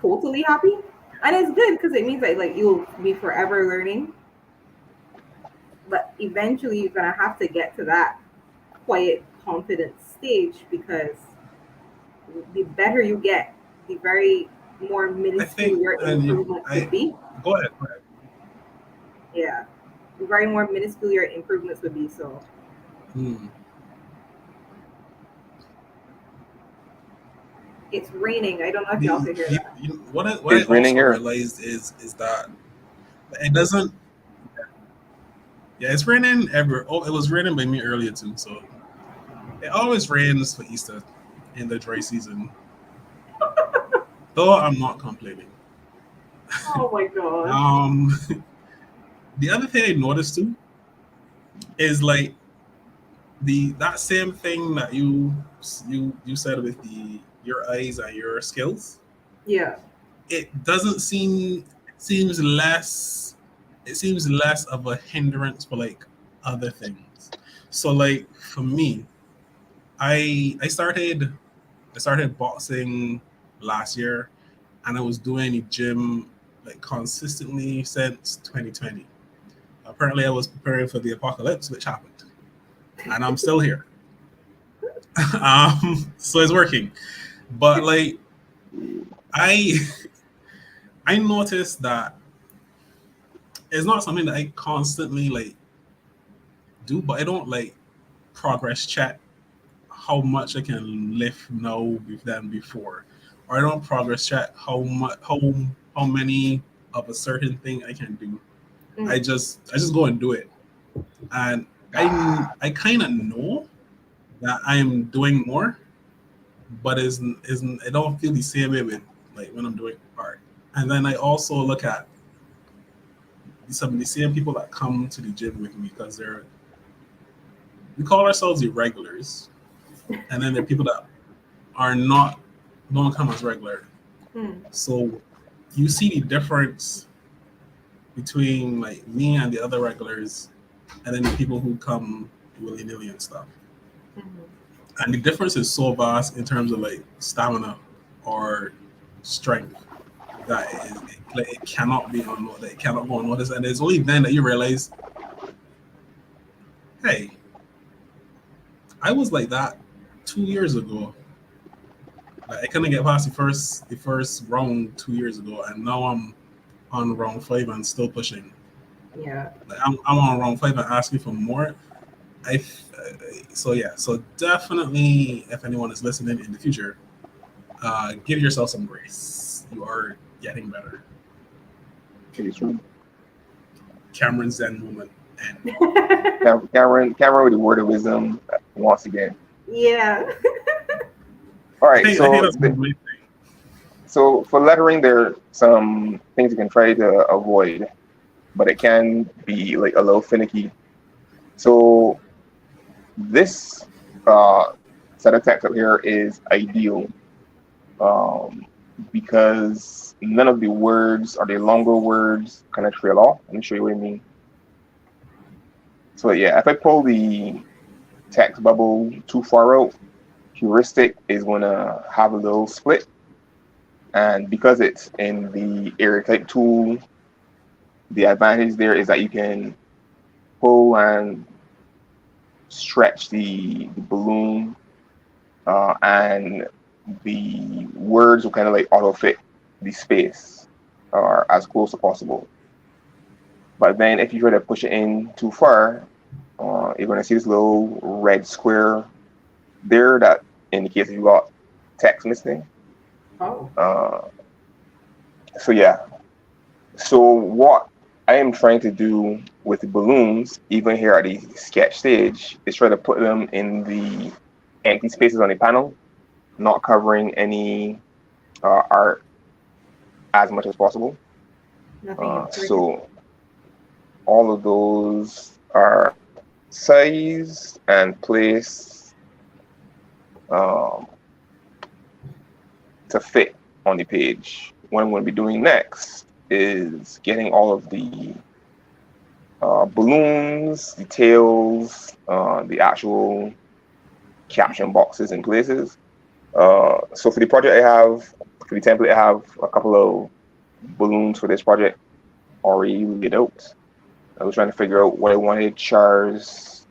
Speaker 2: totally happy. And it's good because it means that like you'll be forever learning. But eventually you're gonna have to get to that quiet confidence stage, because the better you get, the very more minuscule your improvement would be.
Speaker 3: Go ahead.
Speaker 2: Yeah. The very more minuscule your improvements would be. So it's raining. I don't know if y'all can hear that.
Speaker 3: What I also realized is that it doesn't. Yeah, it's raining ever. Oh, it was raining by me earlier too. So it always rains for Easter in the dry season. Though I'm not complaining.
Speaker 2: Oh my god.
Speaker 3: The other thing I noticed too is like that same thing that you said with your eyes and your skills.
Speaker 2: Yeah.
Speaker 3: It seems less of a hindrance for like other things. So like for me, I started boxing last year, and I was doing the gym like consistently since 2020. Apparently I was preparing for the apocalypse, which happened, and I'm still here. So it's working. But like I noticed that it's not something that I constantly like do, but I don't like progress chat how much I can lift now than before, or I don't progress track how many of a certain thing I can do. I just go and do it, and I kind of know that I am doing more, but isn't I don't feel the same way with like when I'm doing art. And then I also look at some of the same people that come to the gym with me because we call ourselves the regulars, and then there are people that are not don't come as regular. So you see the difference between like me and the other regulars, and then the people who come willy nilly and stuff. And the difference is so vast in terms of like stamina or strength that it cannot be unnoticed. It cannot go unnoticed, and it's only then that you realize, hey, I was like that 2 years ago. Like I couldn't get past the first round 2 years ago, and now I'm on round 5 and still pushing.
Speaker 2: Yeah.
Speaker 3: Like I'm on round 5 and asking for more. So definitely, if anyone is listening in the future, give yourself some grace. You are getting better. Cameron Zen moment.
Speaker 1: Cameron with the word of wisdom once again.
Speaker 2: Yeah.
Speaker 1: All right,
Speaker 3: I
Speaker 1: so for lettering, there are some things you can try to avoid, but it can be like a little finicky. So this set of text up here is ideal because none of the words or the longer words kind of trail off. Let me show you what I mean. So yeah, if I pull the text bubble too far out, heuristic is going to have a little split. And because it's in the area type tool, the advantage there is that you can pull and stretch the balloon and the words will kind of like auto fit the space or as close as possible. But then if you try to push it in too far, you're going to see this little red square there that indicates you got text missing. So yeah. So what I am trying to do with the balloons, even here at the sketch stage, is try to put them in the empty spaces on the panel, not covering any art as much as possible. So all of those are sized and placed to fit on the page. What I'm going to be doing next is getting all of the balloons, details, the actual caption boxes in places. So for the project for the template, I have a couple of balloons for this project already laid out. I was trying to figure out what I wanted C.H.A.R's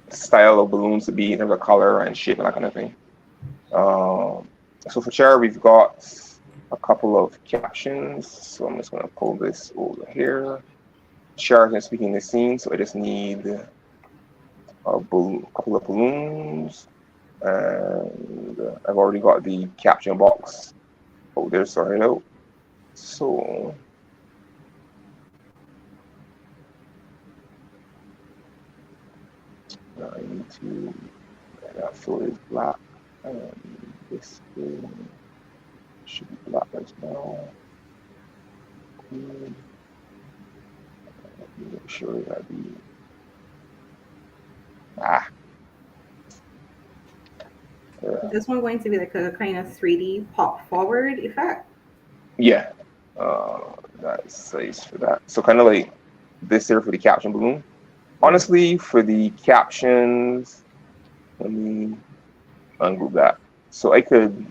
Speaker 1: style of balloons to be in terms of color and shape and that kind of thing. So for C.H.A.R, we've got a couple of captions. So I'm just going to pull this over here. C.H.A.R is speaking the scene, so I just need a couple of balloons. And I've already got the caption box over there sorted out. So I need to that fill is black, and this should be black as well. Make sure that
Speaker 2: This one going to be like a kind of 3D pop forward effect.
Speaker 1: Yeah, that's size for that. So kind of like this here for the caption balloon. Honestly, for the captions, let me ungroup that. So I could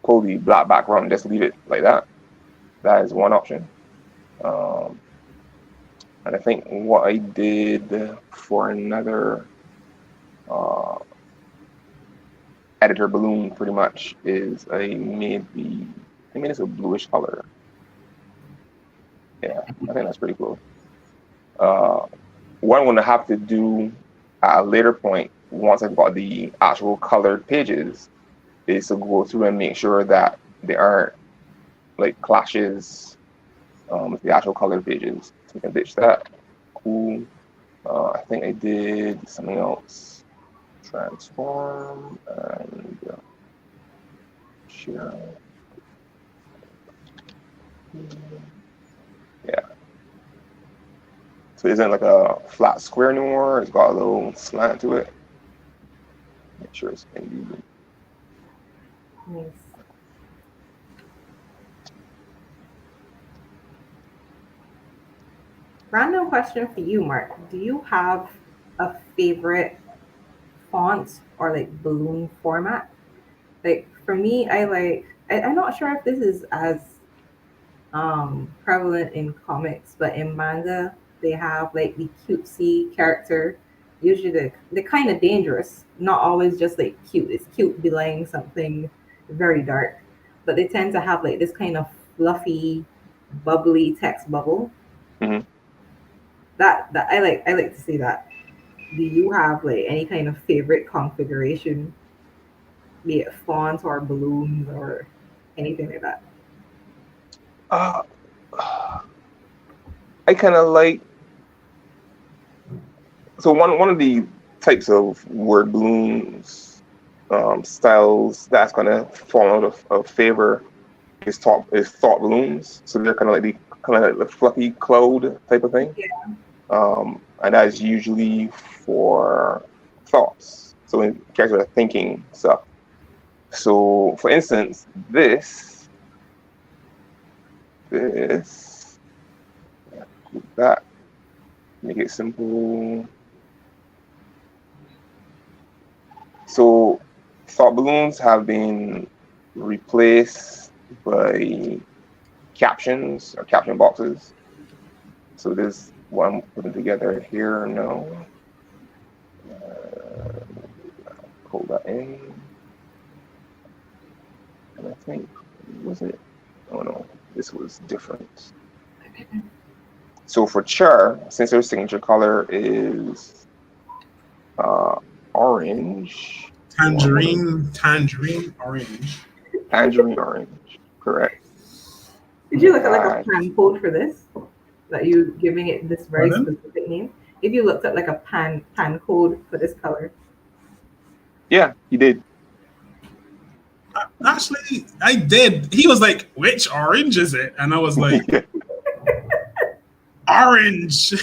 Speaker 1: pull the black background and just leave it like that. That is one option. And I think what I did for another editor balloon pretty much is I made this a bluish color. Yeah, I think that's pretty cool. What I'm going to have to do at a later point, once I've got the actual colored pages, is to go through and make sure that there aren't like clashes with the actual colored pages. So we can ditch that. Cool. I think I did something else. Transform and share. Yeah. So it isn't like a flat square anymore. It's got a little slant to it. Make sure it's indeed.
Speaker 2: Nice. Random question for you, Mark. Do you have a favorite font or like balloon format? Like for me, I'm not sure if this is as prevalent in comics, but in manga they have like the cutesy character. Usually they're kind of dangerous, not always just like cute. It's cute belying something very dark, but they tend to have like this kind of fluffy, bubbly text bubble.
Speaker 1: Mm-hmm.
Speaker 2: That I like to see that. Do you have like any kind of favorite configuration, be it fonts or balloons or anything like that?
Speaker 1: Uh, I kind of like. So one of the types of word balloons styles that's gonna fall out of favor is thought balloons. So they're kind of like the fluffy cloud type of thing.
Speaker 2: Yeah.
Speaker 1: And that's usually for thoughts. So when characters are thinking stuff. So for instance, this, that, make it simple. So thought balloons have been replaced by captions or caption boxes. So this one putting together here now. Pull that in. And I think, was it? Oh no, this was different. So for C.H.A.R, since their signature color is orange.
Speaker 3: Tangerine orange.
Speaker 1: Tangerine orange, correct.
Speaker 2: Did you look at like a pan code for this? That you giving it this very
Speaker 3: Pardon?
Speaker 2: specific name? If you looked at like a pan code for this color.
Speaker 1: Yeah, he did.
Speaker 3: Actually, I did. He was like, "Which orange is it?" And I was like, "Orange."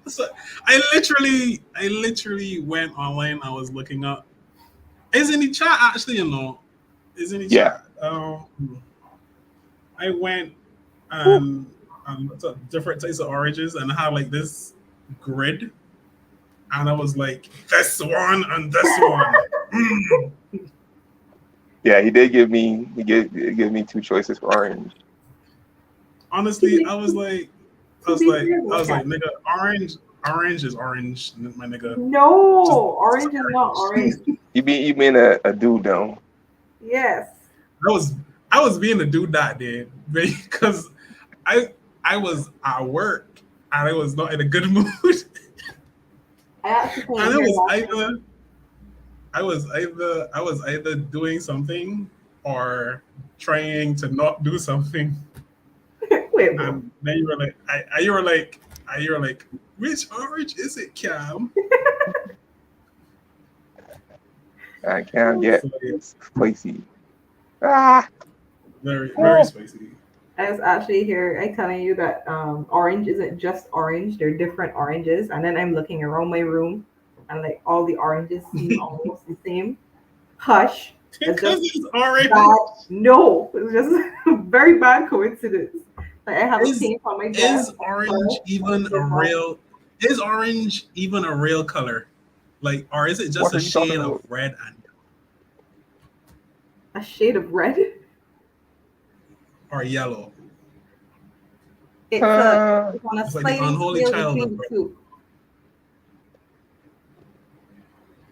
Speaker 3: So I literally went online. I was looking up. Is any chat actually? You know, is any
Speaker 1: Yeah.
Speaker 3: chat? I went and looked up different types of oranges and I had like this grid, and I was like, "This one and this one."
Speaker 1: Yeah, he did give me two choices for orange.
Speaker 3: Honestly, I was like, nigga, orange is orange, my nigga.
Speaker 2: No,
Speaker 3: Just
Speaker 2: orange is not orange.
Speaker 1: You being a dude though.
Speaker 2: Yes.
Speaker 3: I was being a dude that day because I was at work and I was not in a good mood.
Speaker 2: I actually can't
Speaker 3: And
Speaker 2: hear
Speaker 3: I was either doing something or trying to not do something.
Speaker 2: Wait,
Speaker 3: And then you were like, which orange is it, Cam?
Speaker 1: I can't get
Speaker 3: So,
Speaker 1: spicy. Ah.
Speaker 3: very spicy.
Speaker 2: I was actually here. I telling you that orange isn't just orange. They're different oranges. And then I'm looking around my room, and like all the oranges seem almost the same. Hush. It's
Speaker 3: Because
Speaker 2: just
Speaker 3: it's orange.
Speaker 2: bad. No, it's just a very bad coincidence. Like I have a
Speaker 3: Is
Speaker 2: paint on my desk.
Speaker 3: is orange even a real? Is orange even a real color? Like, or is it just
Speaker 1: What
Speaker 3: a
Speaker 1: are you talking
Speaker 3: shade of
Speaker 1: about?
Speaker 3: red and
Speaker 2: A shade of red?
Speaker 3: or yellow?
Speaker 2: It's on a
Speaker 3: It's like the
Speaker 2: sliding
Speaker 3: unholy
Speaker 2: scale
Speaker 3: child
Speaker 2: between
Speaker 3: of
Speaker 2: the
Speaker 3: red.
Speaker 2: two.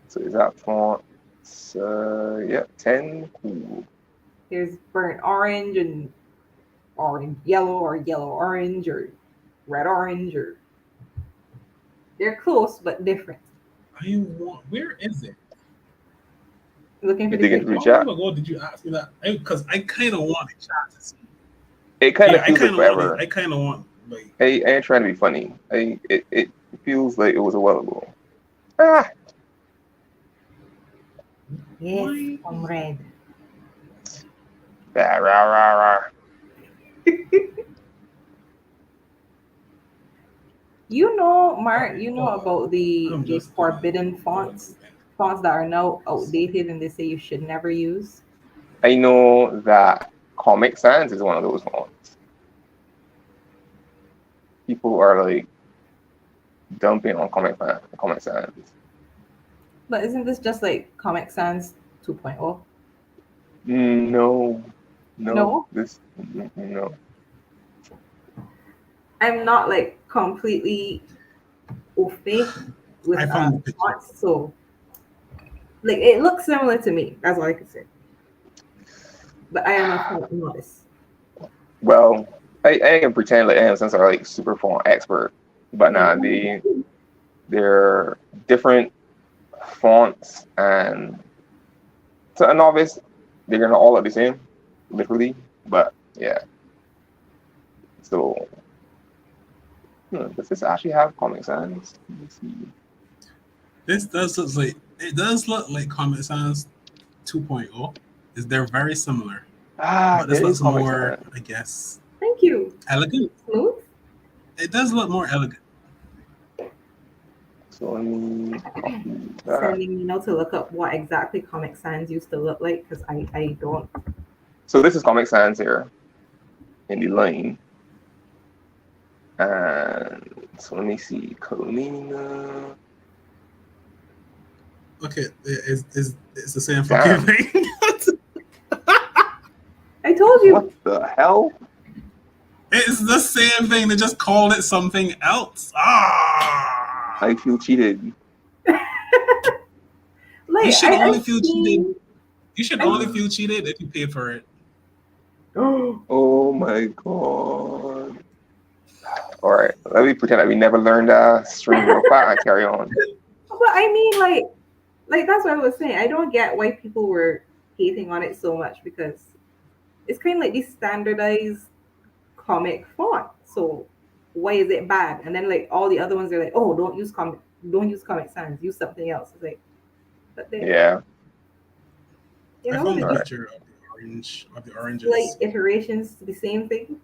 Speaker 1: So is that font? Yeah, 10. Cool.
Speaker 2: There's burnt orange and orange yellow or yellow orange or red orange or They're close but different.
Speaker 3: Where is it?
Speaker 2: Looking for
Speaker 1: You
Speaker 2: the
Speaker 1: dig into
Speaker 2: picture.
Speaker 1: the chat?
Speaker 3: How long ago did you ask me that? Because I kind of want the chat to see.
Speaker 1: It kind of
Speaker 3: Yeah,
Speaker 1: feels like forever.
Speaker 3: I kind of want like.
Speaker 1: I ain't trying to be funny. It feels like it was a while ago. Ah,
Speaker 2: Yes,
Speaker 3: Why?
Speaker 2: comrade.
Speaker 1: rah, rah, rah, rah.
Speaker 2: You know, Mark, you know about the
Speaker 3: I'm just
Speaker 2: forbidden fonts that are now outdated and they say you should never use.
Speaker 1: I know that Comic Sans is one of those ones. People are like dumping on Comic Sans.
Speaker 2: But isn't this just like Comic Sans 2.0?
Speaker 1: No,
Speaker 2: No,
Speaker 1: no.
Speaker 2: I'm not like completely au fait with
Speaker 3: I found the picture.
Speaker 2: fonts, so like it looks similar to me. That's all I can say. But I am a font novice.
Speaker 1: Well, I can pretend like Amazons are like super font expert, but nah, they're different fonts, and to a novice, they're gonna all look the same, literally. But yeah, so does this actually have Comic Sans? Let me see.
Speaker 3: This does look like Comic Sans 2.0. They're very similar, but this
Speaker 1: There is
Speaker 3: looks
Speaker 1: Comic
Speaker 3: more,
Speaker 1: Sans.
Speaker 3: I guess,
Speaker 2: Thank you.
Speaker 3: elegant.
Speaker 2: Smooth.
Speaker 3: It does look more elegant.
Speaker 1: So let me copy that.
Speaker 2: Sending me now to look up what exactly Comic Sans used to look like because I don't.
Speaker 1: So this is Comic Sans here in the line. And so let me see. Kalina.
Speaker 3: Okay, it's the same
Speaker 1: Damn.
Speaker 3: fucking thing.
Speaker 2: I told you.
Speaker 1: What the hell?
Speaker 3: It's the same thing. They just called it something else. Ah!
Speaker 1: I feel cheated.
Speaker 2: Like
Speaker 3: You should only feel
Speaker 2: seen-
Speaker 3: cheated. You should only feel cheated if you pay for it.
Speaker 1: Oh my god. All right, let me pretend that we never learned string real quick and carry on.
Speaker 2: But I mean, like that's what I was saying. I don't get why people were hating on it so much because it's kind of like this standardized comic font. So why is it bad? And then like all the other ones are like, oh, don't use Comic Sans, use something else. It's like, but they,
Speaker 1: Yeah.
Speaker 2: you
Speaker 3: I
Speaker 2: know,
Speaker 3: found
Speaker 2: they're
Speaker 3: a
Speaker 2: just
Speaker 3: picture of the oranges.
Speaker 2: like iterations to the same thing.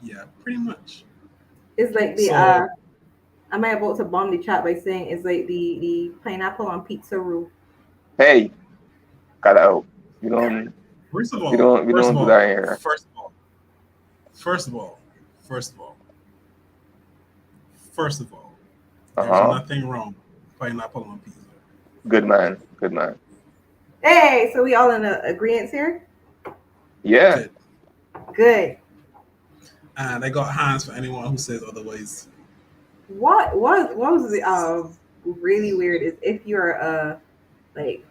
Speaker 3: Yeah, pretty much.
Speaker 2: It's like the
Speaker 3: So-
Speaker 2: am I about to bomb the chat by saying it's like the pineapple on pizza rule?
Speaker 1: Hey, got it out. You don't.
Speaker 3: First of all,
Speaker 1: We don't do that here.
Speaker 3: First of all, there's nothing wrong with pineapple on pizza.
Speaker 1: Good man.
Speaker 2: Hey, so we all in agreement here?
Speaker 1: Yeah.
Speaker 2: Good.
Speaker 3: And I got hands for anyone who says otherwise.
Speaker 2: What was the really weird is if you're a like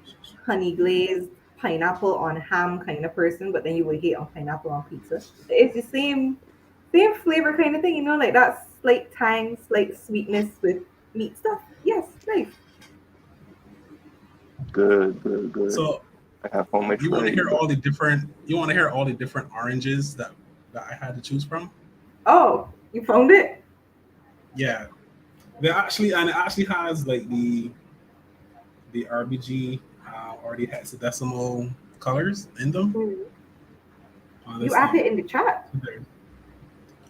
Speaker 2: honey glazed pineapple on ham kind of person, but then you would hate on pineapple on pizza. It's the same flavor kind of thing, you know, like that slight tang, slight sweetness with meat stuff. Yes, nice.
Speaker 1: Good.
Speaker 3: So
Speaker 1: I have fun with
Speaker 3: you want to hear all the different oranges that I had to choose from?
Speaker 2: Oh, you found it?
Speaker 3: Yeah. It actually has like the RBG or the hexadecimal colors in them.
Speaker 2: You added it in the chat.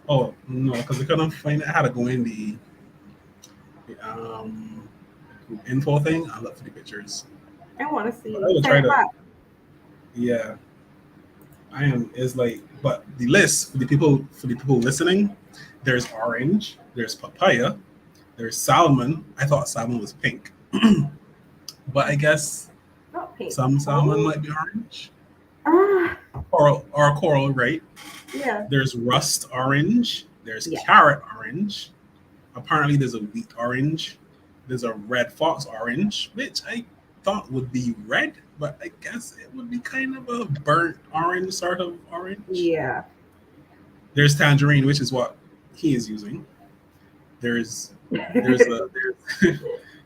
Speaker 3: Oh no, because I couldn't find it. I had to go in the info thing. I looked for the pictures.
Speaker 2: I want to see.
Speaker 3: I will try to. Yeah, I am. Is like, but the list for the people listening. There's orange. There's papaya. There's salmon. I thought salmon was pink, but I guess
Speaker 2: Not pink.
Speaker 3: some salmon might be orange.
Speaker 2: Ah.
Speaker 3: Coral, right?
Speaker 2: Yeah.
Speaker 3: There's rust orange. There's carrot orange. Apparently, there's a wheat orange. There's a red fox orange, which I thought would be red, but I guess it would be kind of a burnt orange sort of orange.
Speaker 2: Yeah.
Speaker 3: There's tangerine, which is what he is using. There's there's a there's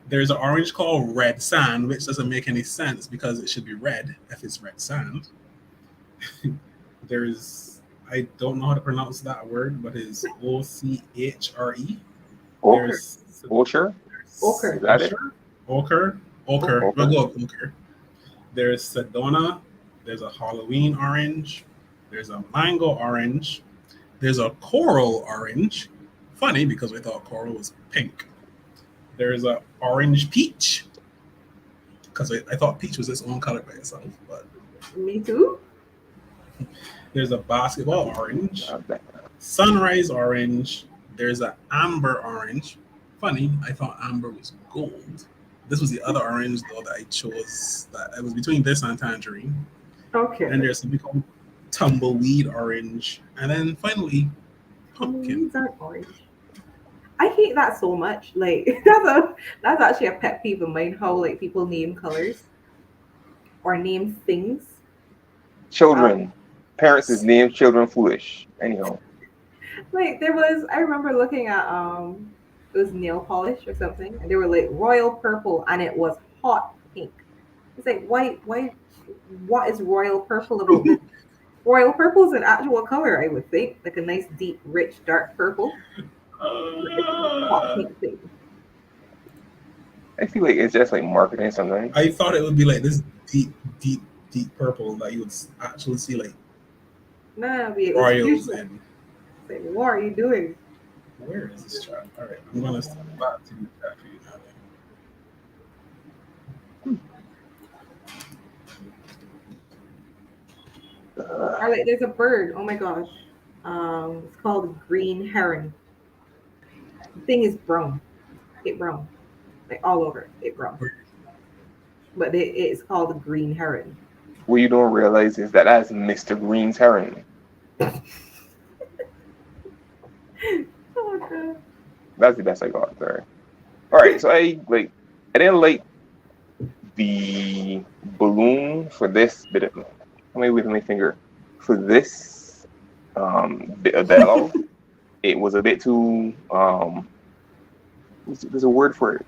Speaker 3: there's an orange called red sand, which doesn't make any sense because it should be red if it's red sand. There's I don't know how to pronounce that word, but it's O-C-H-R-E.
Speaker 1: Ochre.
Speaker 3: There's
Speaker 1: Ochre.
Speaker 2: Ochre.
Speaker 1: Is that it?
Speaker 3: Ochre.
Speaker 1: Ochre.
Speaker 3: We'll go with ochre. There's Sedona. There's a Halloween orange. There's a mango orange. There's a coral orange. Funny because we thought coral was pink. There's a orange peach because I thought peach was its own color by itself. But
Speaker 2: Me too.
Speaker 3: there's a basketball orange, sunrise orange. There's an amber orange. Funny, I thought amber was gold. This was the other orange though that I chose. That it was between this and tangerine.
Speaker 2: Okay.
Speaker 3: And there's something called tumbleweed orange, and then finally pumpkin.
Speaker 2: These aren't orange. I hate that so much. Like that's actually a pet peeve of mine. How like people name colors or name things.
Speaker 1: Children. Parents is named children foolish. Anyhow.
Speaker 2: Like I remember looking at it was nail polish or something, and they were like royal purple, and it was hot pink. It's like why what is royal purple about this? Royal purple is an actual color, I would think, like a nice deep, rich, dark purple. Hot pink thing.
Speaker 1: I feel like it's just like marketing sometimes.
Speaker 3: I thought it would be like this deep, deep, deep purple that you would actually see like
Speaker 2: Nah,
Speaker 3: royals in.
Speaker 2: Like, what are you doing?
Speaker 3: Where is this chat? All right, I'm gonna step back to the chat for you now.
Speaker 2: Or like, there's a bird. Oh my gosh, it's called green heron. The thing is brown. It brown, like all over. It brown. But it's called a green heron.
Speaker 1: What you don't realize is that that's Mr. Green's heron.
Speaker 2: Oh god.
Speaker 1: That's the best I got. Sorry. All right, so I didn't like the balloon for this bit of. Let me with my finger for this bit of dialogue. It was a bit too there's a word for it.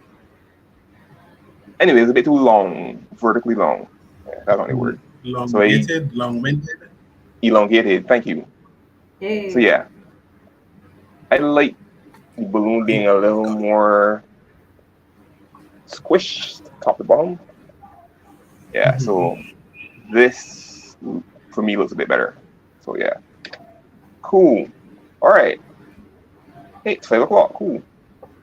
Speaker 1: Anyway, it was a bit too long, vertically long. Yeah, that's not the word.
Speaker 3: Elongated, long-winded.
Speaker 1: Elongated. Thank you.
Speaker 2: Hey.
Speaker 1: So yeah, I like the balloon being a little more squished top to bottom. Yeah, so this for me looks a bit better. So yeah, cool. All right. Hey, it's 5 o'clock. Cool.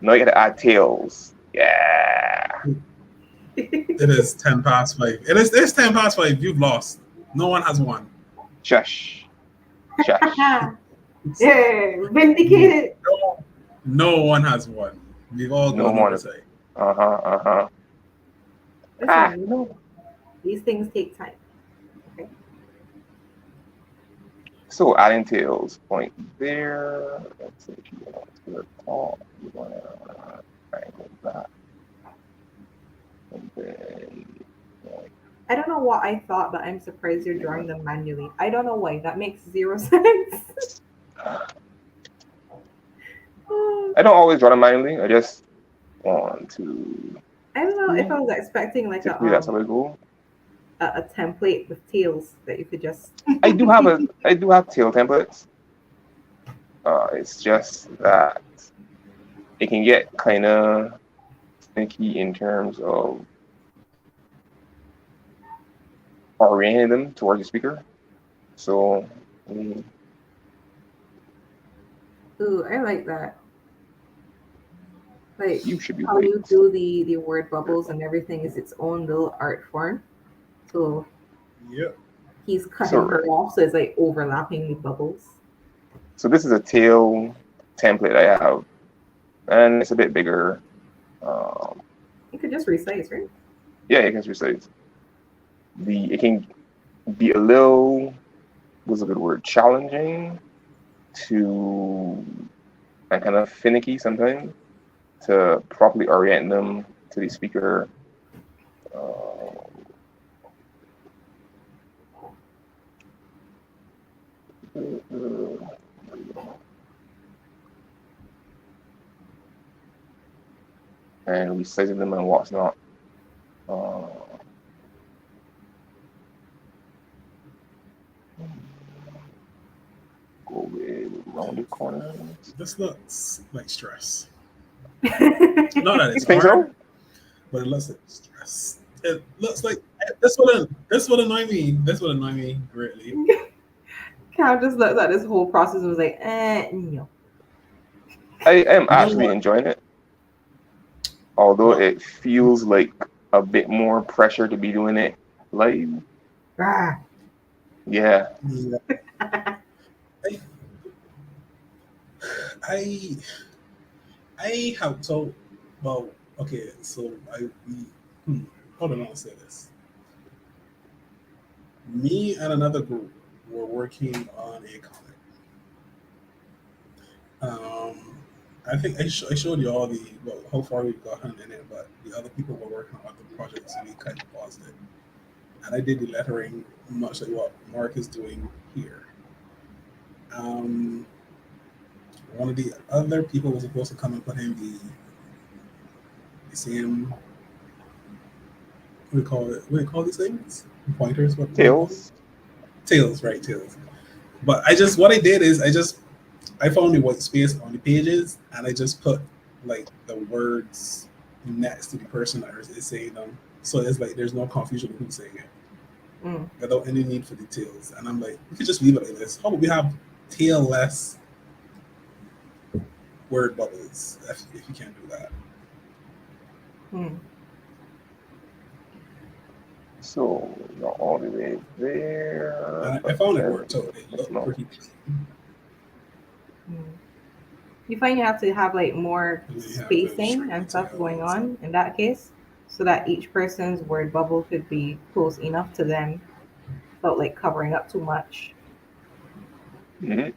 Speaker 1: Now you got to add tails. Yeah.
Speaker 3: It is 10 past 5. It's 10 past 5. You've lost. No one has won.
Speaker 1: Shush. Shush.
Speaker 2: Yeah, vindicated.
Speaker 3: No one has won. We've all
Speaker 1: No
Speaker 3: gone
Speaker 1: one.
Speaker 3: over side.
Speaker 2: Listen, these things take time. Okay.
Speaker 1: So adding tails point there. Let's see if you want to the top. You want to triangle that. And then
Speaker 2: I don't know what I thought, but I'm surprised you're drawing them manually. I don't know why. That makes zero sense.
Speaker 1: I don't always draw them manually. I just want to.
Speaker 2: I don't know if I was expecting like
Speaker 1: that's how I go.
Speaker 2: A template with tails that you could just.
Speaker 1: I do have tail templates. It's just that it can get kind of sneaky in terms of orienting them towards the speaker. So.
Speaker 2: Ooh, I like that. Like
Speaker 1: You should be
Speaker 2: how you do the word bubbles and everything is its own little art form. So
Speaker 3: yep.
Speaker 2: He's cutting her off, so it's like overlapping the bubbles.
Speaker 1: So this is a tail template I have, and it's a bit bigger.
Speaker 2: You could just resize, right?
Speaker 1: Yeah, it can resize. It can be a little, what's a good word, challenging to, and kind of finicky sometimes to properly orient them to the speaker. and resizing them and what's not. Go with rounded corners.
Speaker 3: This looks like stress.
Speaker 2: Not
Speaker 3: that
Speaker 1: You
Speaker 3: it's
Speaker 1: think
Speaker 3: hard,
Speaker 1: so?
Speaker 3: but it looks like stress. It looks like this would annoy me. This would annoy me greatly.
Speaker 2: Cam just looked at this whole process and was like, no.
Speaker 1: I am
Speaker 3: You know
Speaker 1: actually
Speaker 3: what?
Speaker 1: enjoying it, although
Speaker 3: What?
Speaker 1: it feels like a bit more pressure to be doing it live.
Speaker 2: Ah.
Speaker 1: Yeah.
Speaker 3: Yeah. I have so well. Okay, so hold on. I'll say this. Me and another group were working on a comic. I think I showed you all how far we've gotten in it, but the other people were working on other projects, so we kind of paused it. And I did the lettering, much like what Marc is doing here. One of the other people was supposed to come and put in the same. What do we call it? What do you call these things? Pointers? What do you call them?
Speaker 1: Tails.
Speaker 3: Tails, right? Tails. But what I did is I found the white space on the pages and I just put like the words next to the person that is saying them. So it's like there's no confusion of who's saying it without any need for details. And I'm like, we could just leave it like this. How about we have tail-less word bubbles if you can't do that?
Speaker 1: So not all the way there.
Speaker 3: And I found it worked out. It looked pretty clean.
Speaker 2: You find you have to have like more spacing and stuff going on in that case, so that each person's word bubble could be close enough to them without like covering up too much.
Speaker 1: Mm-hmm.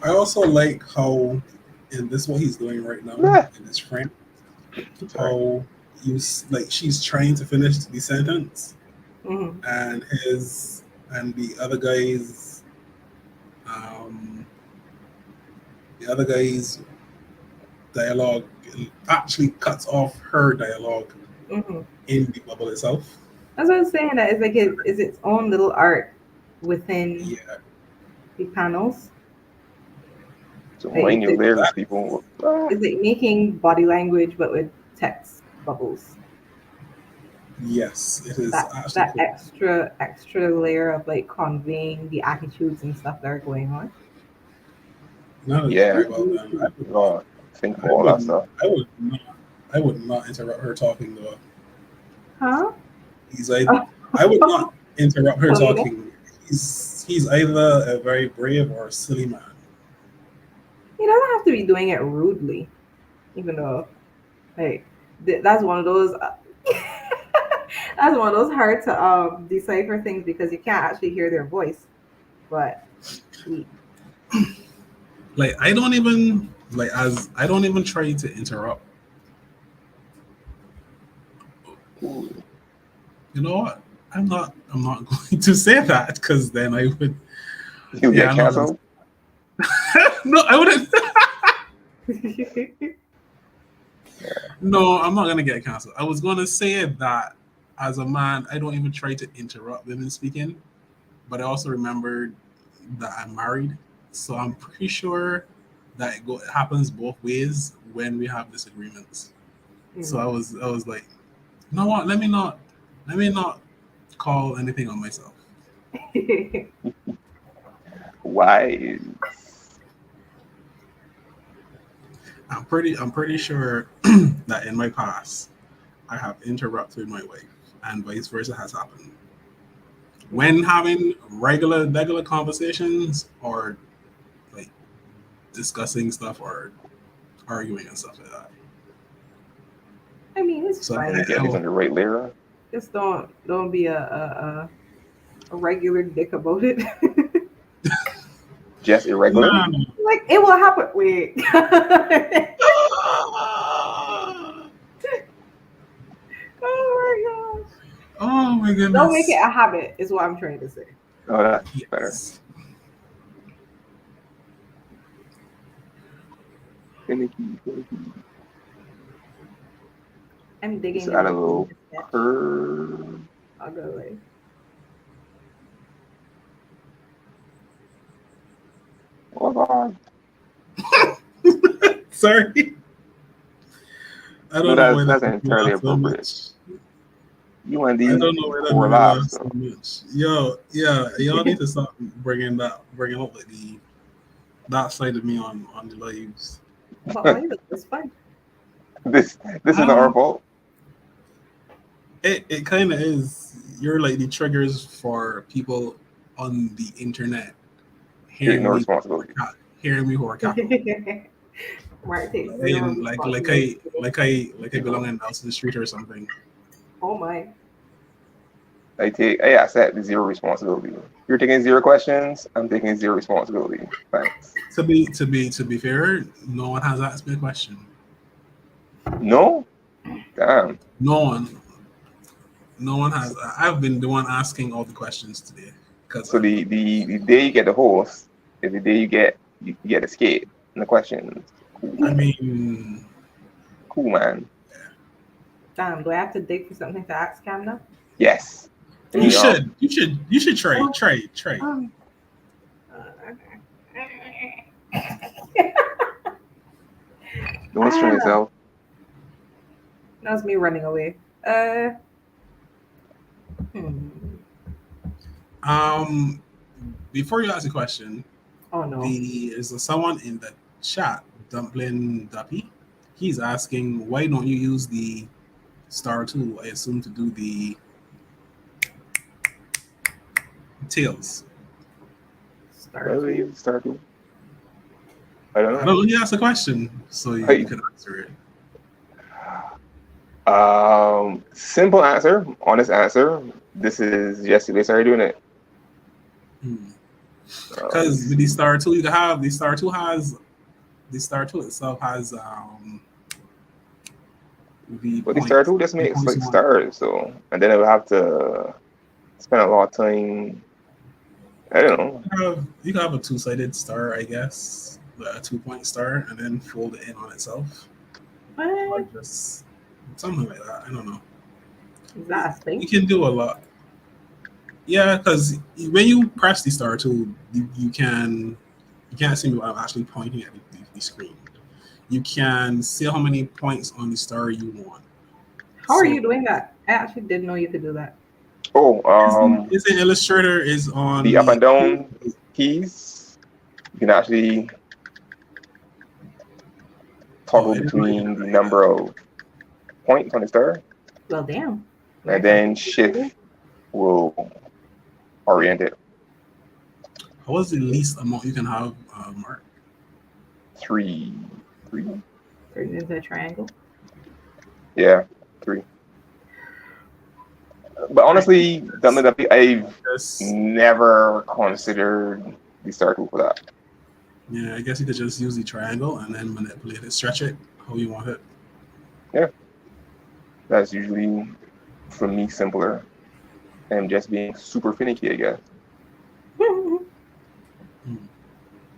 Speaker 3: I also like how, and this is what he's doing right now in this frame, how she's trying to finish the sentence, and the other guy's dialogue actually cuts off her dialogue in the bubble itself.
Speaker 2: That's what I was saying. That it's like it's its own little art within the panels.
Speaker 1: So mind your layers, people.
Speaker 2: It's like making body language, but with text bubbles.
Speaker 3: Yes, it is.
Speaker 2: That extra layer of like conveying the attitudes and stuff that are going on.
Speaker 1: Yeah. Think of all that stuff.
Speaker 3: I would not interrupt her talking though.
Speaker 2: Huh?
Speaker 3: I would not interrupt her talking. He's either a very brave or a silly man.
Speaker 2: He doesn't have to be doing it rudely, even though, like, that's one of those. That's one of those hard to decipher things because you can't actually hear their voice. But
Speaker 3: like I don't even try to interrupt. You know what? I'm not going to say that because then I would.
Speaker 1: You get canceled?
Speaker 3: No, I wouldn't. No, I'm not gonna get canceled. I was gonna say that as a man, I don't even try to interrupt women speaking, but I also remembered that I'm married, so I'm pretty sure that it happens both ways when we have disagreements. So I was like, you know what? Let me not call anything on myself.
Speaker 1: Why?
Speaker 3: I'm pretty sure that in my past I have interrupted my wife and vice versa has happened. When having regular conversations or like discussing stuff or arguing and stuff like that.
Speaker 2: I mean, it's fine.
Speaker 1: Get things on the right layer.
Speaker 2: Just don't be a regular dick about it.
Speaker 1: Just irregular.
Speaker 2: Like it will happen. Wait.
Speaker 3: Oh my my goodness.
Speaker 2: Don't make it a habit, is what I'm trying to say.
Speaker 1: Oh, that's
Speaker 3: Yes.
Speaker 1: better. Finicky.
Speaker 2: I'm digging.
Speaker 1: Just add a little curve.
Speaker 2: I'll go away.
Speaker 1: Oh God.
Speaker 3: Sorry. I don't
Speaker 1: No,
Speaker 3: know why
Speaker 1: that's
Speaker 3: that
Speaker 1: entirely
Speaker 3: so
Speaker 1: appropriate.
Speaker 3: much.
Speaker 1: You and
Speaker 3: I
Speaker 1: these
Speaker 3: don't know why that
Speaker 1: poor
Speaker 3: made me laugh
Speaker 1: laughs.
Speaker 3: so much. Yo, yeah, y'all need to stop bringing up like that side of me on the lives.
Speaker 2: But why is this fun?
Speaker 1: This is our fault.
Speaker 3: It kind of is. You're like the triggers for people on the internet
Speaker 1: Take no responsibility.
Speaker 3: hearing me who are capital.
Speaker 2: Marc takes zero
Speaker 3: like
Speaker 2: responsibility.
Speaker 3: I belong in house in the street or something.
Speaker 2: Oh my.
Speaker 1: I accept zero responsibility. You're taking zero questions. I'm taking zero responsibility. Thanks.
Speaker 3: To be fair, no one has asked me a question.
Speaker 1: No? Damn.
Speaker 3: No one has. I've been the one asking all the questions today.
Speaker 1: So the day you get the host is the day you get the skate and the questions. Cool.
Speaker 3: I mean,
Speaker 1: cool, man.
Speaker 2: Damn, do I have to dig for something to ask Cam now?
Speaker 1: Yes.
Speaker 3: You should try.
Speaker 1: Don't strain yourself.
Speaker 2: That was me running away.
Speaker 3: Before you ask a question,
Speaker 2: oh no,
Speaker 3: there's someone in the chat, Dumpling Duppy. He's asking, why don't you use the star tool? I assume to do the tails.
Speaker 1: Star tool. I don't know.
Speaker 3: I don't know. He asked a question, so you can answer
Speaker 1: it. Simple answer, honest answer. This is yesterday started doing it.
Speaker 3: Because with the star tool, you can have the star tool itself has
Speaker 1: but the star tool just makes like stars, so and then I would have to spend a lot of time. I don't know.
Speaker 3: You can have a two-sided star, I guess, a 2-point star, and then fold it in on itself. Or just something like that. I don't know.
Speaker 2: Exactly.
Speaker 3: You can do a lot. Yeah, because when you press the star tool, you can't see me while I'm actually pointing at the screen. You can see how many points on the star you want.
Speaker 2: How are you doing that? I actually didn't know you could do that.
Speaker 1: Oh,
Speaker 3: is an Illustrator is on
Speaker 1: the up and down keys. You can actually toggle between the number of points on the star.
Speaker 2: Well, damn.
Speaker 1: And then shift will orient it.
Speaker 3: What was the least amount you can have, Mark?
Speaker 1: 3.
Speaker 2: Turn into a triangle?
Speaker 1: Yeah, 3. But honestly, I've never considered the star tool for that.
Speaker 3: Yeah, I guess you could just use the triangle and then manipulate it, stretch it how you want it.
Speaker 1: Yeah. That's usually, for me, simpler. And just being super finicky, I guess.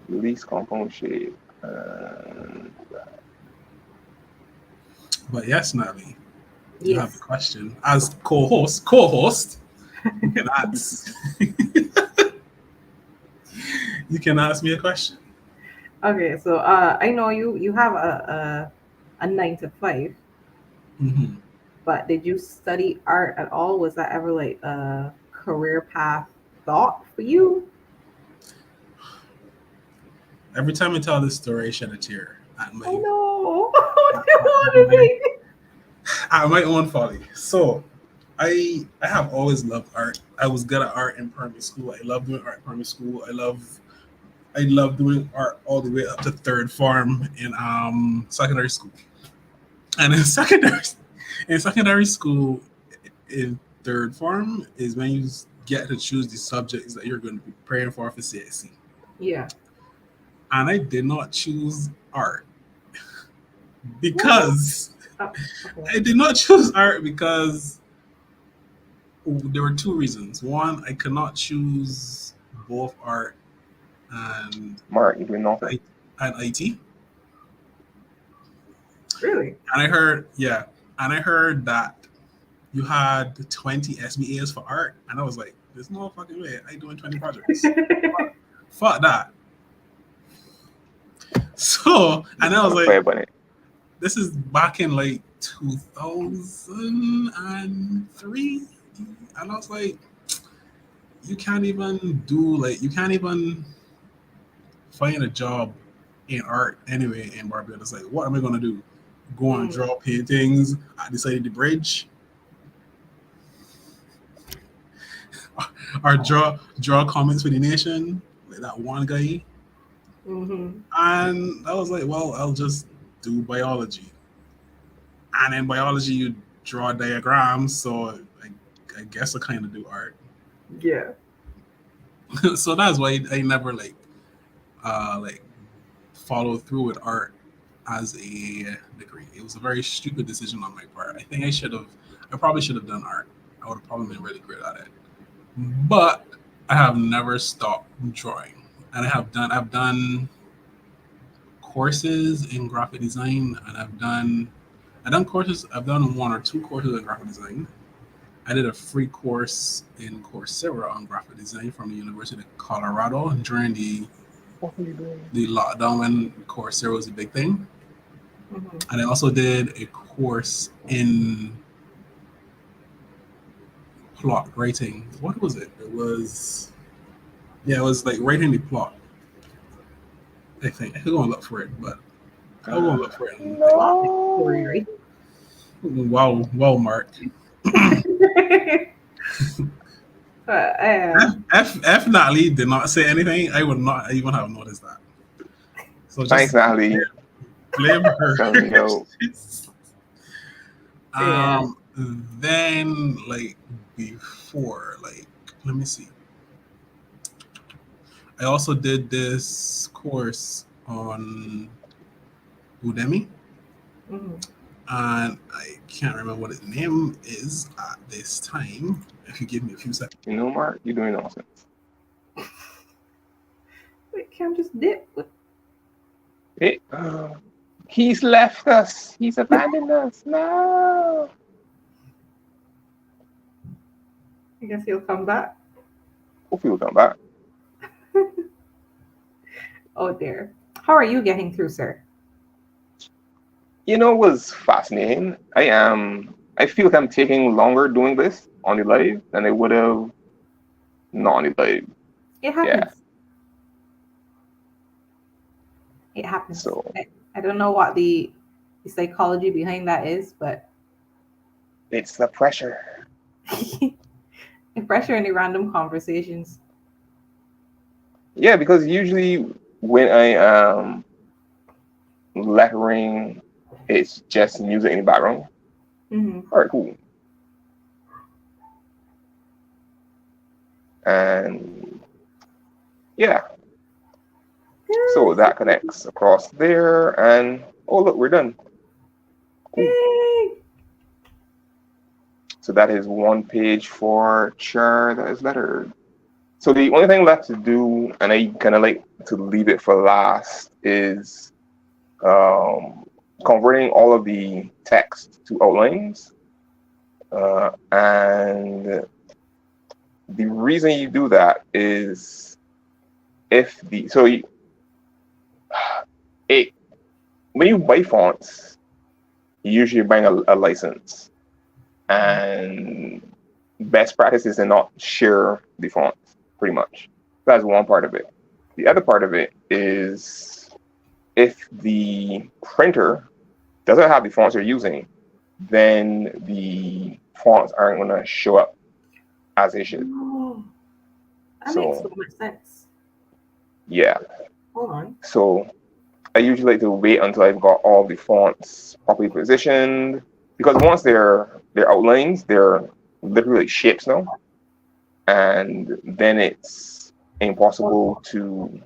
Speaker 1: Release component shape.
Speaker 3: But yes, Natalie, you have a question. As co-host, you can ask. You can ask me a question.
Speaker 2: Okay, so I know you have a 9 to 5.
Speaker 3: Mm-hmm.
Speaker 2: But did you study art at all? Was that ever like a career path thought for you?
Speaker 3: Every time I tell this story, I shed a tear at my at my own folly. So I have always loved art. I was good at art in primary school. I love doing art in primary school. I love doing art all the way up to 3rd form in secondary school. And in secondary school, in 3rd form is when you get to choose the subjects that you're going to be praying for CSC.
Speaker 2: Yeah.
Speaker 3: And I did not choose art because I did not choose art because there were two reasons. One, I could not choose both art and
Speaker 1: Mark, you doing nothing.
Speaker 3: and IT.
Speaker 2: Really?
Speaker 3: And I heard that you had 20 SBAs for art, and I was like, there's no fucking way I doing 20 projects. Fuck that. So, and I was like, this is back in like 2003, and I was like, you can't even find a job in art anyway in Barbados. Like, what am I gonna do? Go and draw paintings at the side of the bridge, or draw comics for the nation, like that one guy.
Speaker 2: Mm-hmm.
Speaker 3: And I was like, well, I'll just do biology. And in biology, you draw diagrams, so I guess I kind of do art.
Speaker 2: Yeah.
Speaker 3: So that's why I never like followed through with art as a degree. It was a very stupid decision on my part. I think I probably should have done art. I would have probably been really great at it. But I have never stopped drawing, and I've done courses in graphic design, and I've done one or two courses in graphic design. I did a free course in Coursera on graphic design from the University of Colorado during the lockdown when Coursera was a big thing.
Speaker 2: Mm-hmm.
Speaker 3: And I also did a course in plot writing. What was it? It was like writing the plot. I think I could go and look for it, but I'll go and look for it. Wow, Marc. If Natalie did not say anything, I would not even have noticed that. So
Speaker 1: thanks, Natalie.
Speaker 3: Blame her.
Speaker 2: Yeah.
Speaker 3: Then like before, like let me see. I also did this course on Udemy.
Speaker 2: Mm-hmm.
Speaker 3: And I can't remember what its name is at this time. If you give me a few seconds.
Speaker 1: You know, Mark, you're doing nonsense.
Speaker 2: Wait, can't just dip.
Speaker 1: He's left us. He's abandoned us. No.
Speaker 2: I guess he'll come back.
Speaker 1: Hopefully he'll come back.
Speaker 2: Oh dear. How are you getting through, sir?
Speaker 1: You know, it was fascinating. I feel like I'm taking longer doing this on the live than I would have not on the live.
Speaker 2: It happens. Yeah. It happens.
Speaker 1: So
Speaker 2: I don't know what the psychology behind that is, but
Speaker 1: it's the pressure.
Speaker 2: The pressure in the random conversations.
Speaker 1: Yeah, because usually when I am lettering, it's just music in the background.
Speaker 2: Mm-hmm.
Speaker 1: All right, cool. And yeah. So that connects across there, and oh look, we're done. Cool.
Speaker 2: Yay.
Speaker 1: So that is one page for C.H.A.R that is lettered. So the only thing left to do, and I kind of like to leave it for last, is converting all of the text to outlines. And the reason you do that is when you buy fonts, you usually buying a license, and best practice is to not share the fonts, pretty much. That's one part of it. The other part of it is if the printer doesn't have the fonts you're using, then the fonts aren't going to show up as they should.
Speaker 2: Oh, that makes so much sense.
Speaker 1: Yeah.
Speaker 2: Hold on.
Speaker 1: So I usually like to wait until I've got all the fonts properly positioned, because once they're outlines, they're literally shapes now, and then it's impossible to,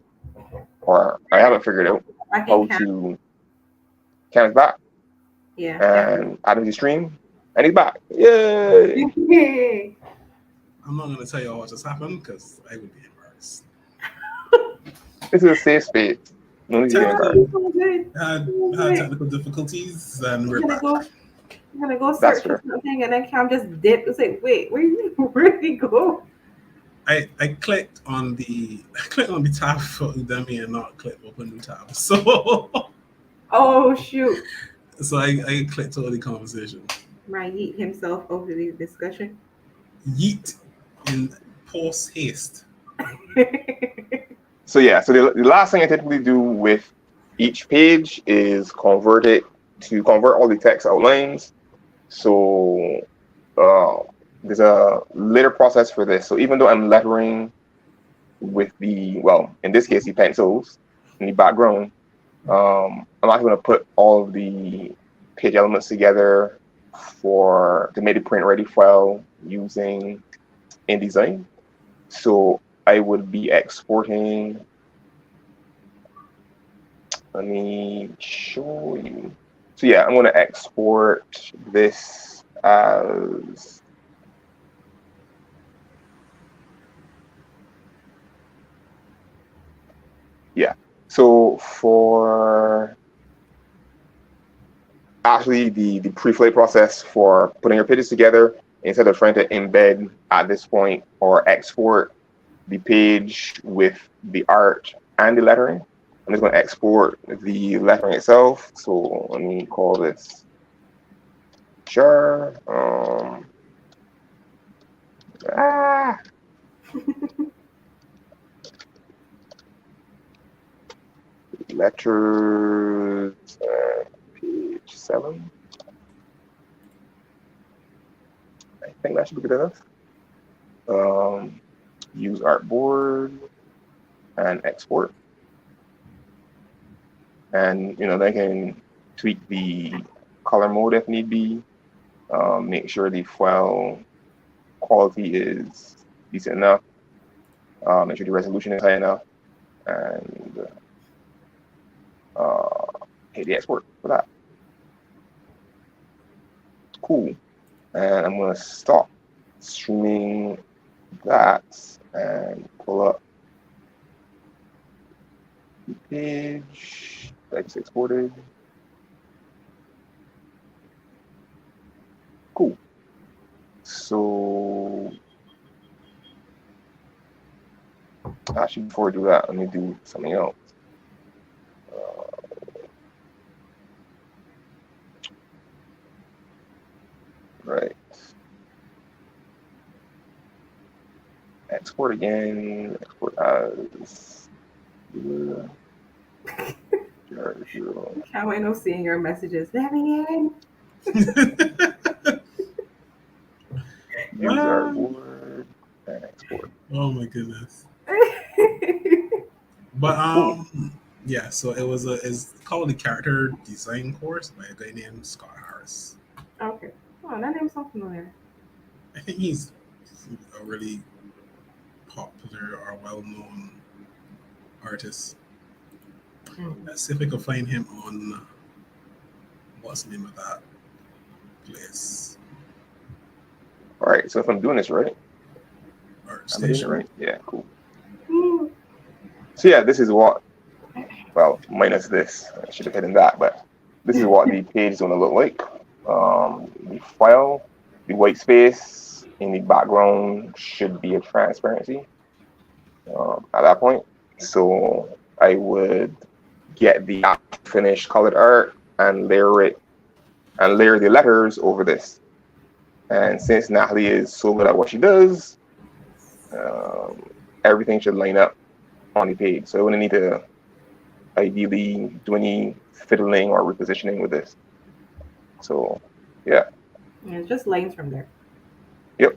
Speaker 1: or I haven't figured out how to Cam's back.
Speaker 2: Yeah.
Speaker 1: And Adam's stream, and he's back. Yay!
Speaker 3: I'm not gonna tell you what just happened because I would be embarrassed.
Speaker 1: This is a safe space. No need to get embarrassed.
Speaker 2: So good.
Speaker 3: Had technical difficulties and we're back.
Speaker 2: I'm gonna go
Speaker 1: That's
Speaker 2: search for
Speaker 1: fair.
Speaker 2: something and then Cam just dipped. It's like, wait, where did he go?
Speaker 3: I clicked on the tab for Udemy and not click open new tab. So
Speaker 2: Oh shoot.
Speaker 3: so I clicked all the conversation.
Speaker 2: Right, yeet himself over the discussion.
Speaker 3: Yeet in post haste.
Speaker 1: So yeah, so the last thing I typically do with each page is convert all the text outlines. So there's a later process for this. So even though I'm lettering with in this case, the pencils in the background, I'm actually going to put all of the page elements together to make the print ready file using InDesign. So I would be exporting. Let me show you. So yeah, I'm going to export this as So for actually the pre-flight process for putting your pages together, instead of trying to embed at this point or export the page with the art and the lettering, I'm just going to export the lettering itself. So let me call this C.H.A.R. Letters, page 7. I think that should be good enough. Use artboard and export. And then I can tweak the color mode if need be. Make sure the file quality is decent enough. Make sure the resolution is high enough. And hit the export for that. Cool. And I'm going to stop streaming that and pull up the page that I just exported. Cool. So actually, before I do that, let me do something else. Right. Export again. Export as.
Speaker 2: How I know seeing your messages. Use
Speaker 1: artboard and export.
Speaker 3: Oh my goodness. But yeah, so it's called the character design course by a guy named Scott Harris.
Speaker 2: Okay. Oh, that name sounds familiar.
Speaker 3: I think he's a really popular or well-known artist. Let's see if we can find him on what's the name of that place.
Speaker 1: All right, so if I'm doing this right,
Speaker 3: I'm doing it right.
Speaker 1: Yeah, cool. So yeah, this is what. Well, minus this, I should have hidden that, but this is what the page is going to look like. The file, the white space in the background should be a transparency at that point. So I would get the finished colored art and layer the letters over this. And since Natalie is so good at what she does, everything should line up on the page. So I wouldn't need to ideally do any fiddling or repositioning with this. So yeah,
Speaker 2: it's just lines from there.
Speaker 1: Yep.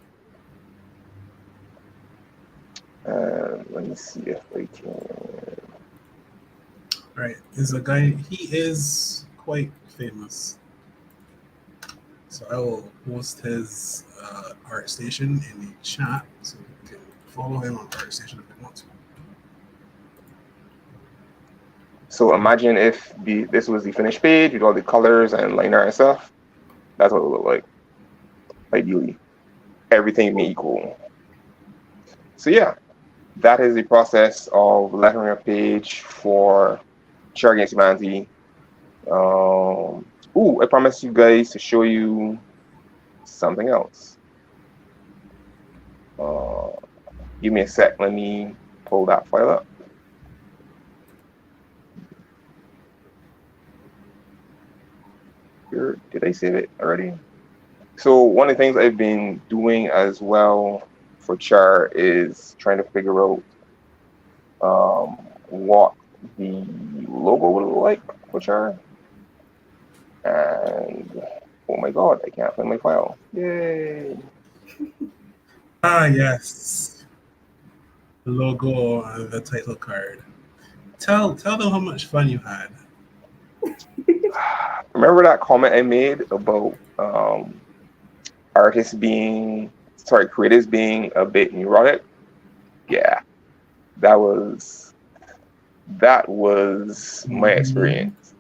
Speaker 1: Let me see if I can.
Speaker 3: All right, there's a guy. He is quite famous. So I will post his art station in the chat, so you can follow him on art station if you want to.
Speaker 1: So imagine if this was the finished page with all the colors and line art and stuff. That's what it would look like. Ideally, everything being equal. So yeah, that is the process of lettering a page for C.H.A.R Against Humanity. I promised you guys to show you something else. Give me a sec. Let me pull that file up. Here, did I save it already? So one of the things I've been doing as well for C.H.A.R is trying to figure out what the logo would look like for C.H.A.R. And oh my god, I can't find my file. Yay!
Speaker 3: Ah, yes. The logo and the title card. Tell them how much fun you had.
Speaker 1: Remember that comment I made about creators being a bit neurotic? Yeah, that was my experience.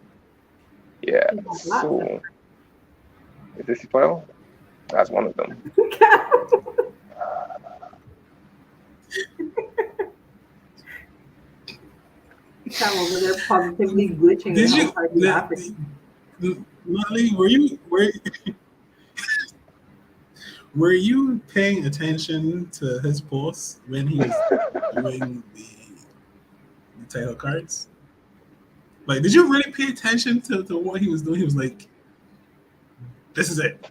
Speaker 1: Yeah, so is this the file? That's one of them.
Speaker 2: Sam over there positively glitching.
Speaker 3: Did
Speaker 2: and
Speaker 3: you,
Speaker 2: laughing.
Speaker 3: Natalie, were you paying attention to his posts when he was doing the title cards? Like, did you really pay attention to what he was doing? He was like, "This is it,"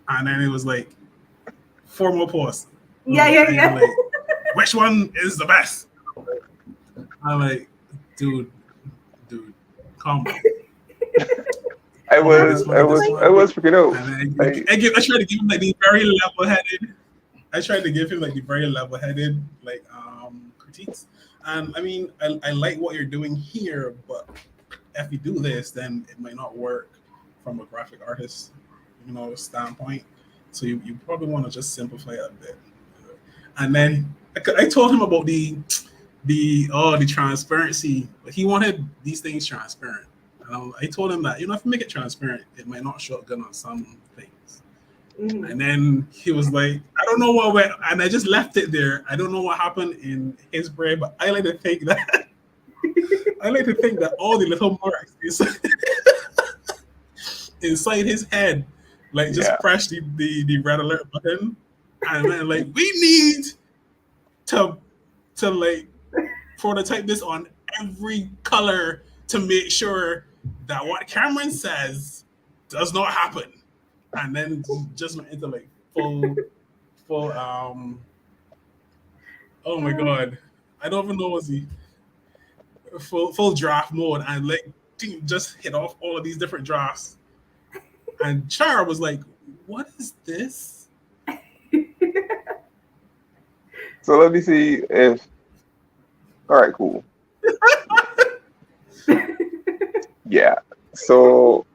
Speaker 3: and then it was like 4 more posts.
Speaker 2: Yeah.
Speaker 3: Like, which one is the best? I'm like, dude, calm down.
Speaker 1: I was freaking out.
Speaker 3: And I tried to give him like the very level-headed. I tried to give him like the very level-headed critiques. And I mean, I like what you're doing here, but if you do this, then it might not work from a graphic artist, standpoint. So you probably want to just simplify it a bit. And then I told him about the transparency. He wanted these things transparent. And I told him that, if you make it transparent, it might not show up good on some things. Mm-hmm. And then he was like, I don't know what went, and I just left it there. I don't know what happened in his brain, but I like to think that all the little marks inside his head, like just press the red alert button, and then like we need to like prototype this on every color to make sure that what Cameron says does not happen, and then just went into like full oh my god, I don't even know what's the full draft mode, and like just hit off all of these different drafts, and C.H.A.R was like, what is this?
Speaker 1: So let me see if all right, cool. Yeah. So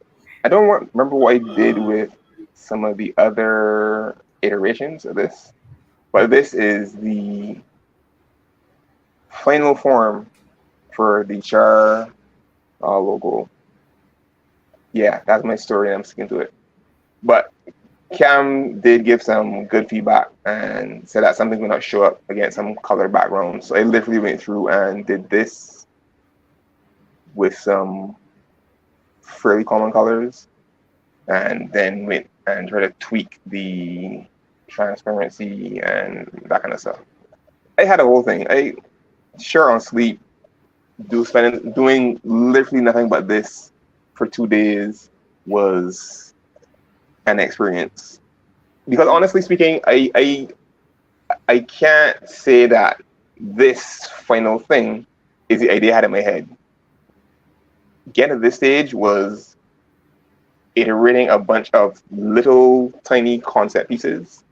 Speaker 1: I don't remember what I did with some of the other iterations of this, but this is the final form for the C.H.A.R logo. Yeah, that's my story, and I'm sticking to it. But Cam did give some good feedback and said that something will not show up against some color background. So I literally went through and did this with some fairly common colors, and then went and tried to tweak the transparency and that kind of stuff. I had a whole thing. I sure on sleep doing literally nothing but this for 2 days was an experience. Because honestly speaking, I can't say that this final thing is the idea I had in my head. Getting to this stage was iterating a bunch of little tiny concept pieces,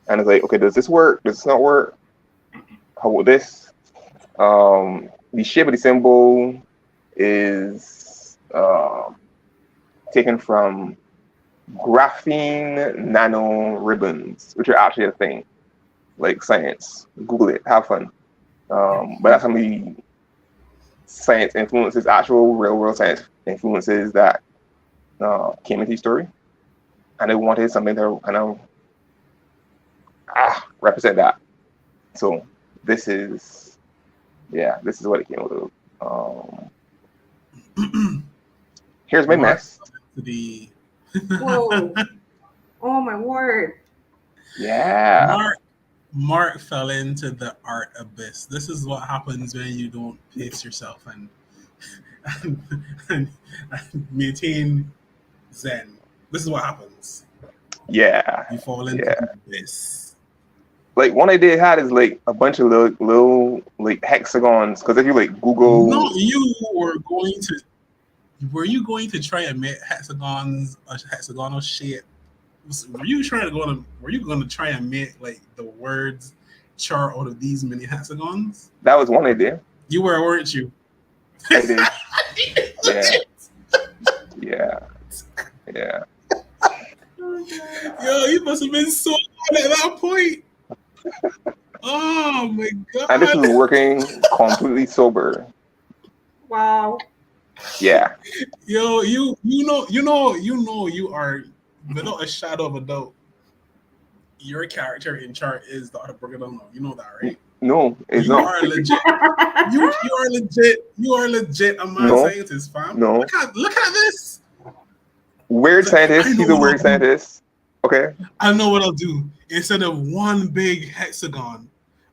Speaker 1: and it's like, okay, does this work? Does this not work? How about this? The shape of the symbol is taken from graphene nano ribbons, which are actually a thing, like science. Google it, have fun. But that's how many science influences, actual real world science influences that came into the story, and I wanted something to kind of represent that. So this is what it came out of. Here's my
Speaker 3: Marc
Speaker 1: mess.
Speaker 3: The
Speaker 2: Whoa. Oh my word.
Speaker 1: Yeah.
Speaker 3: Marc fell into the art abyss. This is what happens when you don't pace yourself and and maintain zen. This is what happens.
Speaker 1: Yeah.
Speaker 3: You fall into the abyss.
Speaker 1: Like one idea I had is like a bunch of little like hexagons. Because if you like Google,
Speaker 3: No, you were going to. Were you going to try and make hexagons a hexagonal shape? Were you going to try and make like the words C.H.A.R out of these mini hexagons?
Speaker 1: that was one idea.
Speaker 3: You were, weren't you?
Speaker 1: I did. Yeah.
Speaker 3: Yo, you must have been so mad at that point. Oh my god!
Speaker 1: And this is working completely sober.
Speaker 2: Wow.
Speaker 1: Yeah.
Speaker 3: Yo, you know you are without a shadow of a doubt. Your character in C.H.A.R is Dr. Brigadon. You know that, right?
Speaker 1: No, it's
Speaker 3: You
Speaker 1: not.
Speaker 3: are legit. You are legit a mad scientist, fam.
Speaker 1: No.
Speaker 3: Look at this.
Speaker 1: Weird scientist. He's a weird scientist. Okay.
Speaker 3: I know what I'll do. Instead of one big hexagon,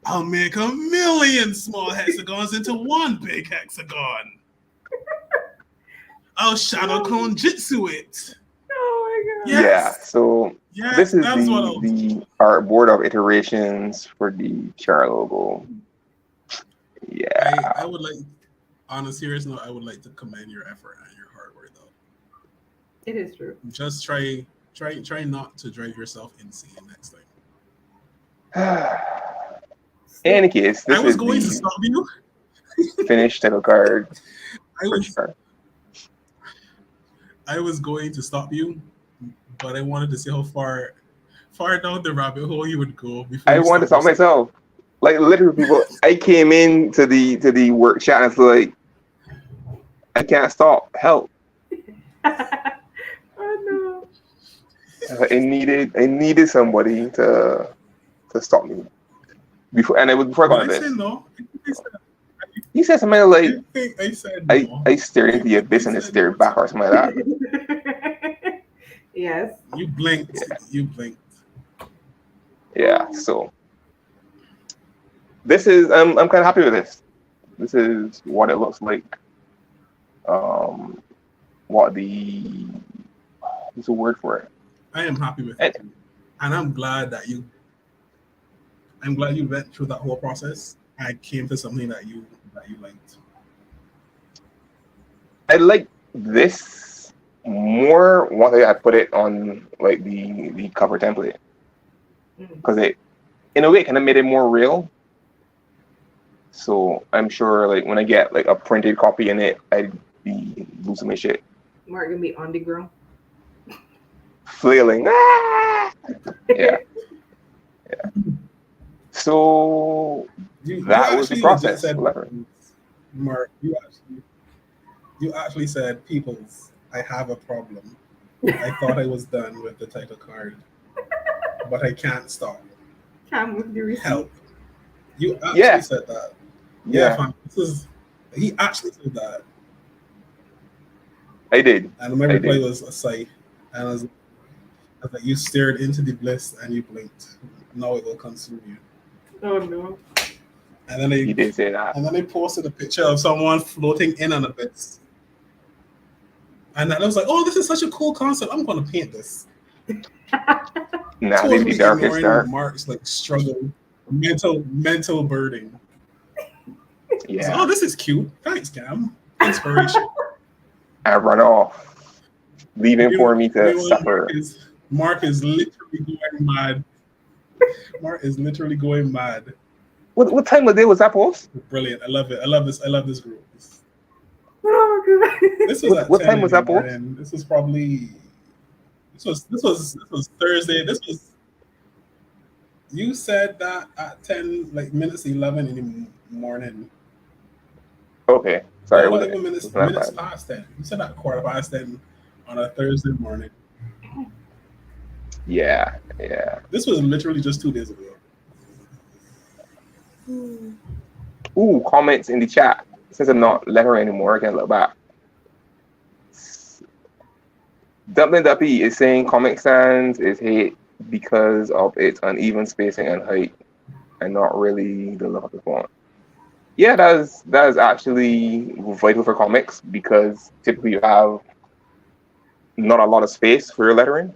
Speaker 3: I'll make 1,000,000 small hexagons into one big hexagon. I'll shadow clone jitsu it.
Speaker 2: Oh my god.
Speaker 3: Yes.
Speaker 1: Yeah. So this is the artboard of iterations for the C.H.A.R logo. Yeah.
Speaker 3: I would like, on a serious note, I would like to commend your effort and your hard work, though.
Speaker 2: It is true.
Speaker 3: Just try not to drive yourself insane next time.
Speaker 1: In any case, this
Speaker 3: I was
Speaker 1: is
Speaker 3: going
Speaker 1: the
Speaker 3: to stop you.
Speaker 1: finished title card.
Speaker 3: I was going to stop you, but I wanted to see how far down the rabbit hole you would go before.
Speaker 1: I wanted to stop myself. Like literally, people. I came into the work chat and it's like, I can't stop. Help!
Speaker 2: Oh no!
Speaker 1: I needed somebody to stop me before, and it was before I got this.
Speaker 3: No.
Speaker 1: You said something like,
Speaker 3: I said no.
Speaker 1: I stared into the abyss and it stared back or something like that.
Speaker 2: Yes.
Speaker 3: You blinked. Yeah. You blinked.
Speaker 1: Yeah. So this is I'm kind of happy with this. This is what it looks like. What's the word for it?
Speaker 3: I am happy with it, and I'm glad you went through that whole process and came to something that you liked.
Speaker 1: I like this more once I put it on like the cover template, because it, in a way, kind of made it more real. So I'm sure, like when I get like a printed copy in it, I'd be losing my shit.
Speaker 2: Marc gonna be on the ground,
Speaker 1: flailing. Ah! Yeah. So that was the process.
Speaker 3: Marc, you actually said, "Peoples, I have a problem. I thought I was done with the title card, but I can't stop.
Speaker 2: Can't move the receipt.
Speaker 3: Help." You actually said that.
Speaker 1: Yeah.
Speaker 3: Fam, he actually said that.
Speaker 1: I did.
Speaker 3: And my reply was a sigh. And I was like, you stared into the bliss and you blinked. Now it will consume you.
Speaker 2: Oh no.
Speaker 1: And then he did say that.
Speaker 3: And then they posted a picture of someone floating in on a bit. And I was like, oh, this is such a cool concept. I'm going to paint this.
Speaker 1: Now totally the darkest dark.
Speaker 3: Marc's like struggle, mental burden.
Speaker 1: Yeah.
Speaker 3: Like, oh, this is cute. Thanks, Cam. Inspiration.
Speaker 1: I run off, leaving for me to suffer.
Speaker 3: Marc is literally going mad. Marc is literally going mad.
Speaker 1: What time of day was that post?
Speaker 3: Brilliant. I love it. I love this group.
Speaker 2: Oh god.
Speaker 3: This was
Speaker 1: what time was that post?
Speaker 3: This was probably this was Thursday. You said that at 10 minutes 11 in the morning.
Speaker 1: Okay. Sorry,
Speaker 3: it wasn't even minutes past 10. You said at 10:15 on a Thursday morning.
Speaker 1: Yeah.
Speaker 3: This was literally just 2 days ago.
Speaker 1: Ooh, comments in the chat. Since I'm not lettering anymore, I can look back. Dumpling Duppy is saying Comic Sans is hate because of its uneven spacing and height, and not really the look of the font. Yeah, that is actually vital for comics because typically you have not a lot of space for your lettering.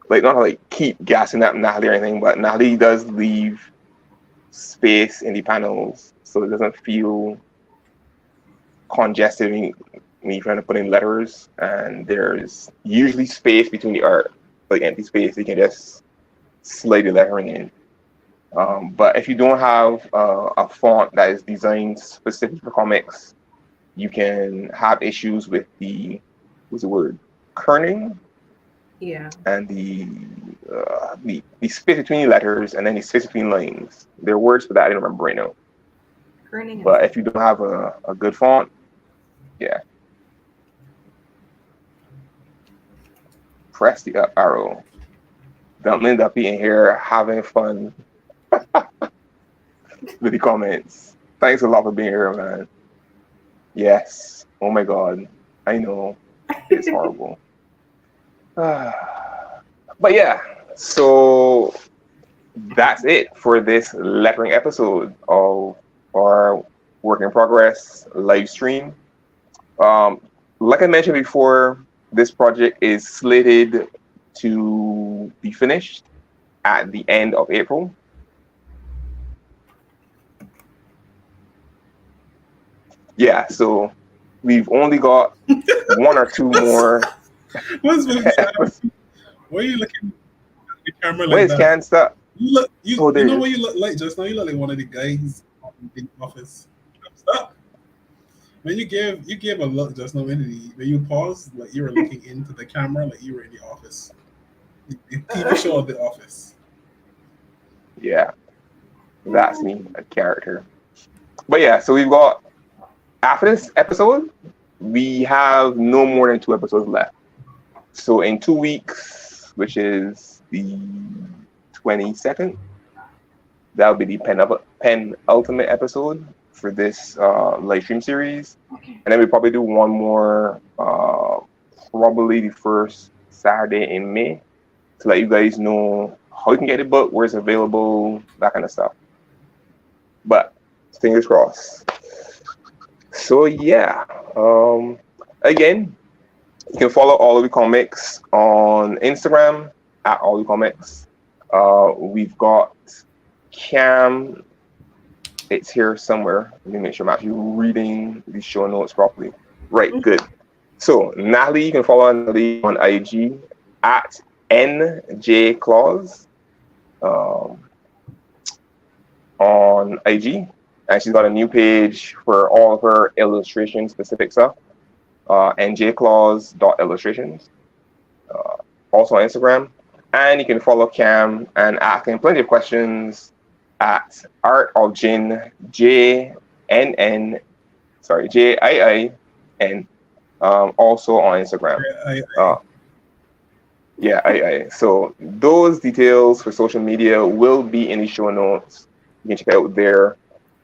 Speaker 1: Like not to like keep gassing up Natalie or anything, but Natalie does leave space in the panels so it doesn't feel congested me trying to put in letters, and there's usually space between the art, like empty space you can just slide the lettering in. But if you don't have a font that is designed specific for comics, you can have issues with the kerning.
Speaker 2: Yeah.
Speaker 1: And the space between the letters and then the space between lines. There are words for that I don't remember right now.
Speaker 2: Kerning.
Speaker 1: But if you don't have a good font, yeah. Press the up arrow. Dumpling Duppy in here having fun with the comments. Thanks a lot for being here, man. Yes. Oh my God. I know. It's horrible. But yeah, so that's it for this lettering episode of our work in progress live stream. Like I mentioned before, this project is slated to be finished at the end of April. Yeah, so we've only got one or two more.
Speaker 3: Why are you looking at the camera like
Speaker 1: Where's
Speaker 3: that?
Speaker 1: Can stop?
Speaker 3: You know what
Speaker 1: is.
Speaker 3: you look like just now? You look like one of the guys in the office. Stop. When you gave a look just now when you paused, like you were looking into the camera, like you were in the office. The TV show of The Office.
Speaker 1: Yeah, that's me, a character. But yeah, so we've got, after this episode, we have no more than 2 episodes left. So in 2 weeks, which is the 22nd, that'll be the penultimate episode for this live stream series. And then we probably do one more, probably the first Saturday in May, to let you guys know how you can get the book, where it's available, that kind of stuff. But fingers crossed. So yeah, again, you can follow Alluhwi Comics on Instagram at Alluhwi Comics. We've got Cam. It's here somewhere. Let me make sure I'm actually reading the show notes properly. Right, good. So Natalie, you can follow Natalie on IG at njclaws on IG. And she's got a new page for all of her illustration specific stuff. njclaws.illustrations. Also on Instagram. And you can follow Cam and ask him plenty of questions at Art of Jin, JIIN, also on Instagram. So those details for social media will be in the show notes. You can check it out there.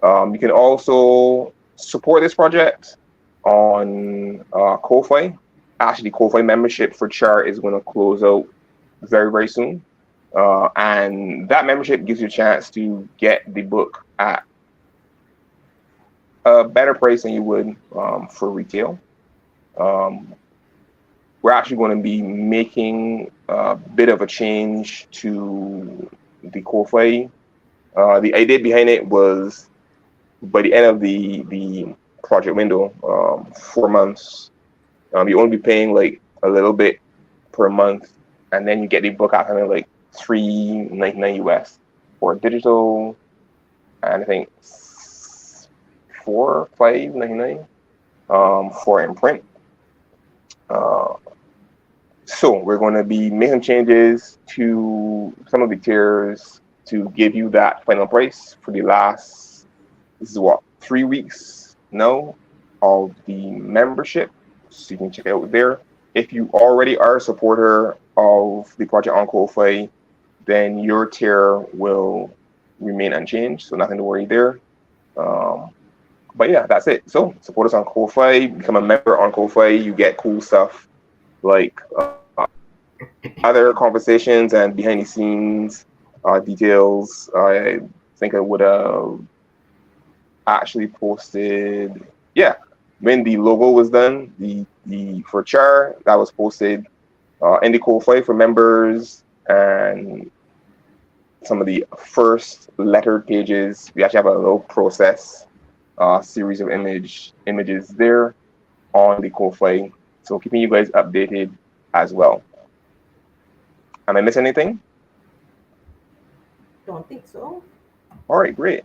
Speaker 1: You can also support this project on Ko-Fi. Actually, Ko-Fi membership for C.H.A.R is going to close out very, very soon. And that membership gives you a chance to get the book at a better price than you would for retail. We're actually going to be making a bit of a change to the Ko-Fi. The idea behind it was, by the end of the project window, 4 months, you only be paying like a little bit per month, and then you get the book out something like $3.99 US for digital, and I think $5.99 for in print. So we're going to be making changes to some of the tiers to give you that final price for the last, this is what, 3 weeks now of the membership. So you can check it out there. If you already are a supporter of the project on Ko-Fi, then your tier will remain unchanged. So nothing to worry there. But yeah, that's it. So support us on Ko-Fi, become a member on Ko-Fi. You get cool stuff like other conversations and behind the scenes details. I think I would have actually posted, yeah, when the logo was done, the for C.H.A.R, that was posted in the Ko-Fi for members, and some of the first lettered pages. We actually have a little process series of images there on the Ko-Fi. So keeping you guys updated as well. Am I missing anything?
Speaker 2: Don't think so.
Speaker 1: All right, great.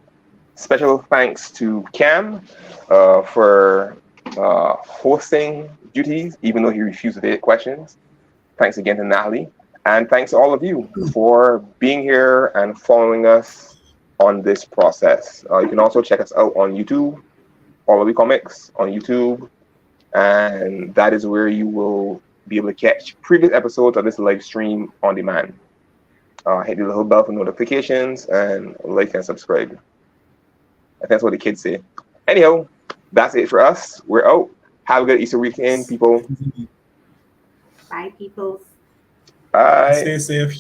Speaker 1: Special thanks to Cam for hosting duties, even though he refused to take questions. Thanks again to Natalie. And thanks to all of you for being here and following us on this process. You can also check us out on YouTube, Alluhwi Comics on YouTube. And that is where you will be able to catch previous episodes of this live stream on demand. Hit the little bell for notifications and like and subscribe. I think that's what the kids say. Anyhow, that's it for us. We're out. Have a good Easter weekend, people.
Speaker 2: Bye, peoples.
Speaker 1: Bye.
Speaker 3: Stay safe.